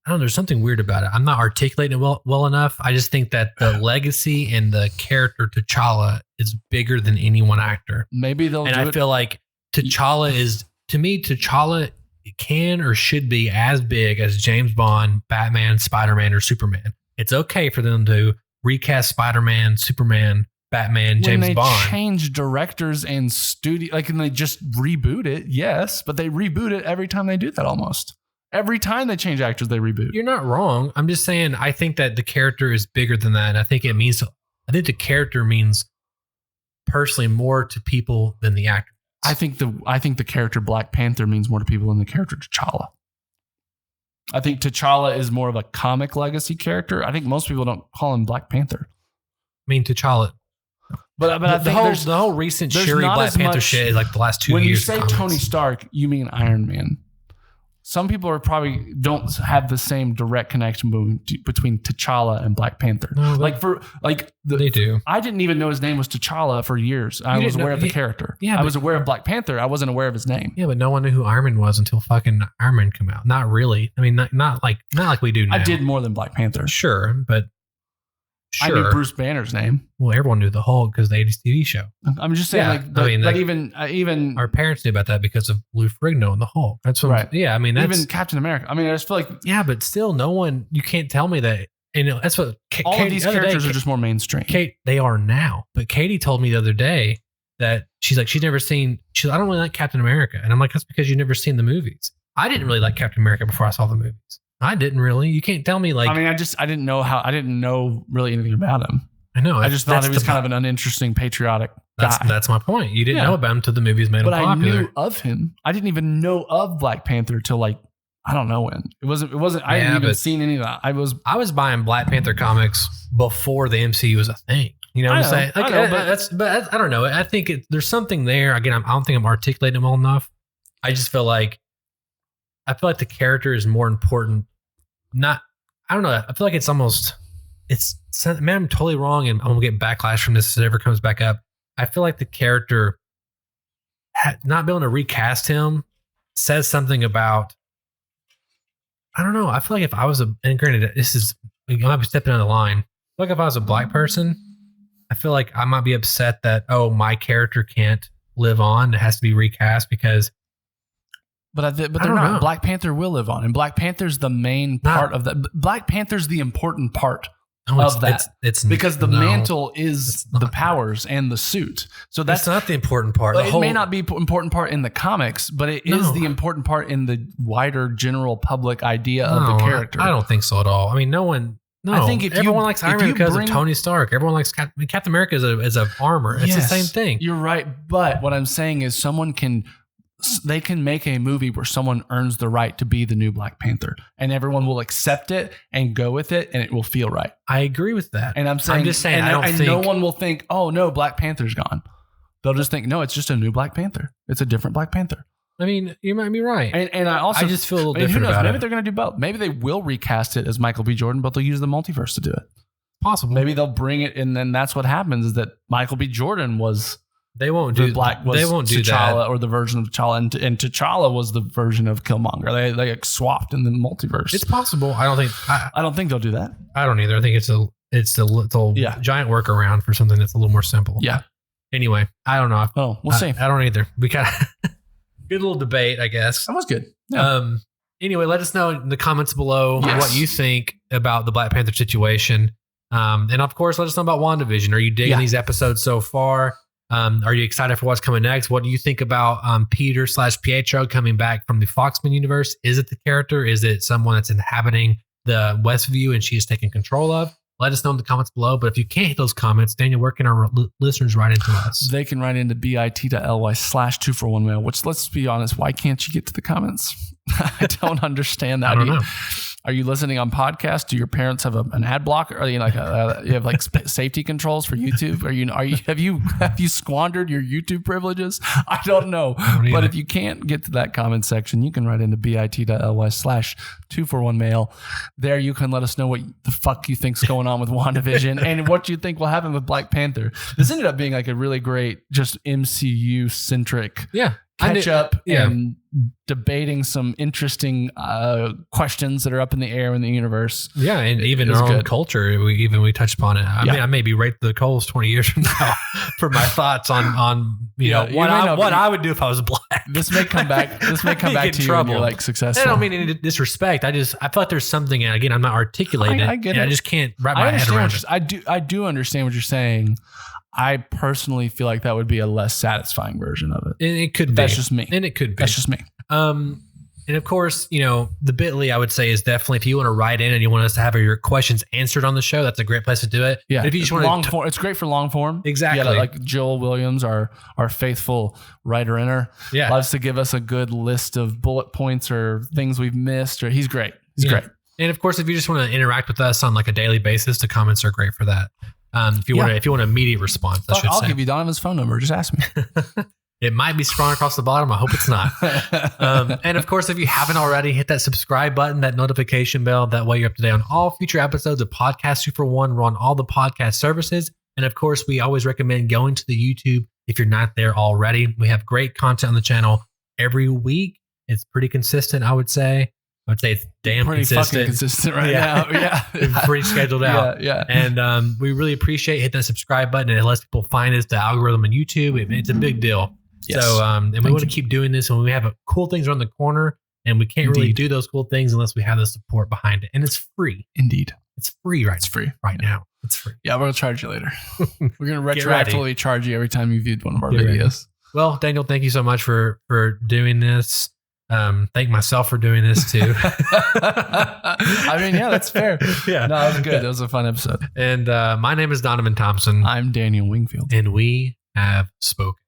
I'm not articulating it well enough. I just think that the legacy and the character T'Challa is bigger than any one actor. Maybe they'll. And I feel like T'Challa can or should be as big as James Bond, Batman, Spider-Man, or Superman. It's okay for them to recast Spider-Man, Superman, Batman, James Bond. When they change directors and studio, and they just reboot it, yes, but they reboot it every time they do that almost. Every time they change actors, they reboot. You're not wrong. I'm just saying, I think that the character is bigger than that. I think the character means personally more to people than the actor. I think the character Black Panther means more to people than the character T'Challa. I think T'Challa is more of a comic legacy character. I think most people don't call him Black Panther. I mean, T'Challa. But I think the whole recent Shuri Black Panther shit is like the last 2 years. When you say comics. Tony Stark, you mean Iron Man. Some people are probably don't have the same direct connection between T'Challa and Black Panther. No, they do. I didn't even know his name was T'Challa for years. I was aware of the character. Yeah, I was aware of Black Panther. I wasn't aware of his name. Yeah, but no one knew who Iron Man was until fucking Iron Man came out. Not really. I mean, not like we do now. I did more than Black Panther. Sure, but I knew Bruce Banner's name. Well, everyone knew the Hulk because the 80s TV show. I'm just saying, even our parents knew about that because of Lou Ferrigno and the Hulk. That's what. Right. Yeah, I mean, that's even Captain America. I mean, I just feel like but still, no one. You can't tell me that. And that's what all of these characters are just more mainstream. Kate, they are now. But Katie told me the other day that she's never seen. I don't really like Captain America, and I'm like, that's because you've never seen the movies. I didn't really like Captain America before I saw the movies. I didn't really. You can't tell me like. I mean, I didn't know really anything about him. I know. I just thought he was kind of an uninteresting, patriotic guy. That's my point. You didn't know about him until the movies made him popular. But I knew of him. I didn't even know of Black Panther till I don't know when. It wasn't. I hadn't even seen any of that. I was buying Black Panther comics before the MCU was a thing. You know what I'm saying? I know, but I don't know. I think there's something there. Again, I don't think I'm articulating it well enough. I just feel like the character is more important. I don't know. I feel like it's almost. Man, I'm totally wrong, and I'm gonna get backlash from this if it ever comes back up. I feel like the character not being able to recast him says something about. I don't know. I feel like if I was and granted, I might be stepping on the line. I feel like if I was a black person, I feel like I might be upset that my character can't live on. It has to be recast because. But they're not. Know. Black Panther will live on, and Black Panther's the main part of that. Black Panther's the important part. Of that, it's because the mantle is the powers and the suit. So that's not the important part. It may not be important part in the comics, but it is the important part in the wider general public idea of the character. I don't think so at all. I mean, no one. No, I think everyone likes Iron Man because of Tony Stark. Everyone likes Captain America as a armor. It's the same thing. You're right, but what I'm saying is they can make a movie where someone earns the right to be the new Black Panther, and everyone will accept it and go with it, and it will feel right. I agree with that. And I'm just saying, I don't think no one will think, oh no, Black Panther's gone. They'll just think, no, it's just a new Black Panther. It's a different Black Panther. I mean, you might be right. And I just feel a little different about it. Maybe they're going to do both. Maybe they will recast it as Michael B. Jordan, but they'll use the multiverse to do it. Possible. Maybe they'll bring it, and then that's what happens is that Michael B. Jordan was. They won't do T'Challa that. Or the version of T'Challa, and T'Challa was the version of Killmonger. They swapped in the multiverse. It's possible. I don't think they'll do that. I don't either. I think it's a giant workaround for something that's a little more simple. Yeah. Anyway, I don't know. Oh, we'll see. I don't either. We got good little debate, I guess. That was good. Yeah. Anyway, let us know in the comments below what you think about the Black Panther situation. And of course, let us know about WandaVision. Are you digging these episodes so far? Are you excited for what's coming next? What do you think about Peter/Pietro coming back from the Foxman universe? Is it the character? Is it someone that's inhabiting the Westview and she's taking control of? Let us know in the comments below. But if you can't hit those comments, Daniel, where can our listeners write into us? They can write into bit.ly/241mail, which let's be honest, why can't you get to the comments? I don't understand that. I don't know. Are you listening on podcast? Do your parents have an ad blocker? Are you like you have like safety controls for YouTube? Have you squandered your YouTube privileges? I don't know. But if you can't get to that comment section, you can write into bit.ly/241mail. There you can let us know what the fuck you think's going on with WandaVision and what you think will happen with Black Panther. This ended up being like a really great, just MCU centric catch up and debating some interesting questions that are up in the air in the universe. Yeah, and even our own culture, we touched upon it. I mean, I may be right to the coals 20 years from now for my thoughts on what I would do if I was Black. This may come back. This may come back to you when you're like successful. I don't mean any disrespect. I feel like there's something. And again, I'm not articulating it. I get it. I just can't wrap my head around it. I do understand what you're saying. I personally feel like that would be a less satisfying version of it. And it could be. That's just me. And it could be. That's just me. And of course, the bit.ly I would say is definitely if you want to write in and you want us to have your questions answered on the show, that's a great place to do it. Yeah. But if you just want long form, it's great for long form. Exactly. Yeah, like Joel Williams, our faithful writer-inner, loves to give us a good list of bullet points or things we've missed. Or he's great. He's great. And of course, if you just want to interact with us on like a daily basis, the comments are great for that. If you want an immediate response, I'll give you Donovan's phone number. Just ask me. It might be scrolling across the bottom. I hope it's not. And of course, if you haven't already, hit that subscribe button, that notification bell. That way you're up to date on all future episodes of Podcast 2 for 1. We're on all the podcast services. And of course, we always recommend going to the YouTube if you're not there already. We have great content on the channel every week. It's pretty consistent, I would say. It's damn pretty consistent. Fucking consistent right now. Yeah. Pretty scheduled out. Yeah. And we really appreciate hitting that subscribe button. And it lets people find us, the algorithm on YouTube. It's a big deal. Yes. So, and we want to keep doing this, and we have cool things around the corner, and we can't really do those cool things unless we have the support behind it. And it's free. Indeed. It's free right now. It's free. Yeah, we're going to charge you later. We're going to retroactively charge you every time you viewed one of our videos. Well, Daniel, thank you so much for doing this. Thank myself for doing this too. I mean, yeah, that's fair. Yeah. No, that was good. That was a fun episode. And my name is Donovan Thompson. I'm Daniel Wingfield. And we have spoken.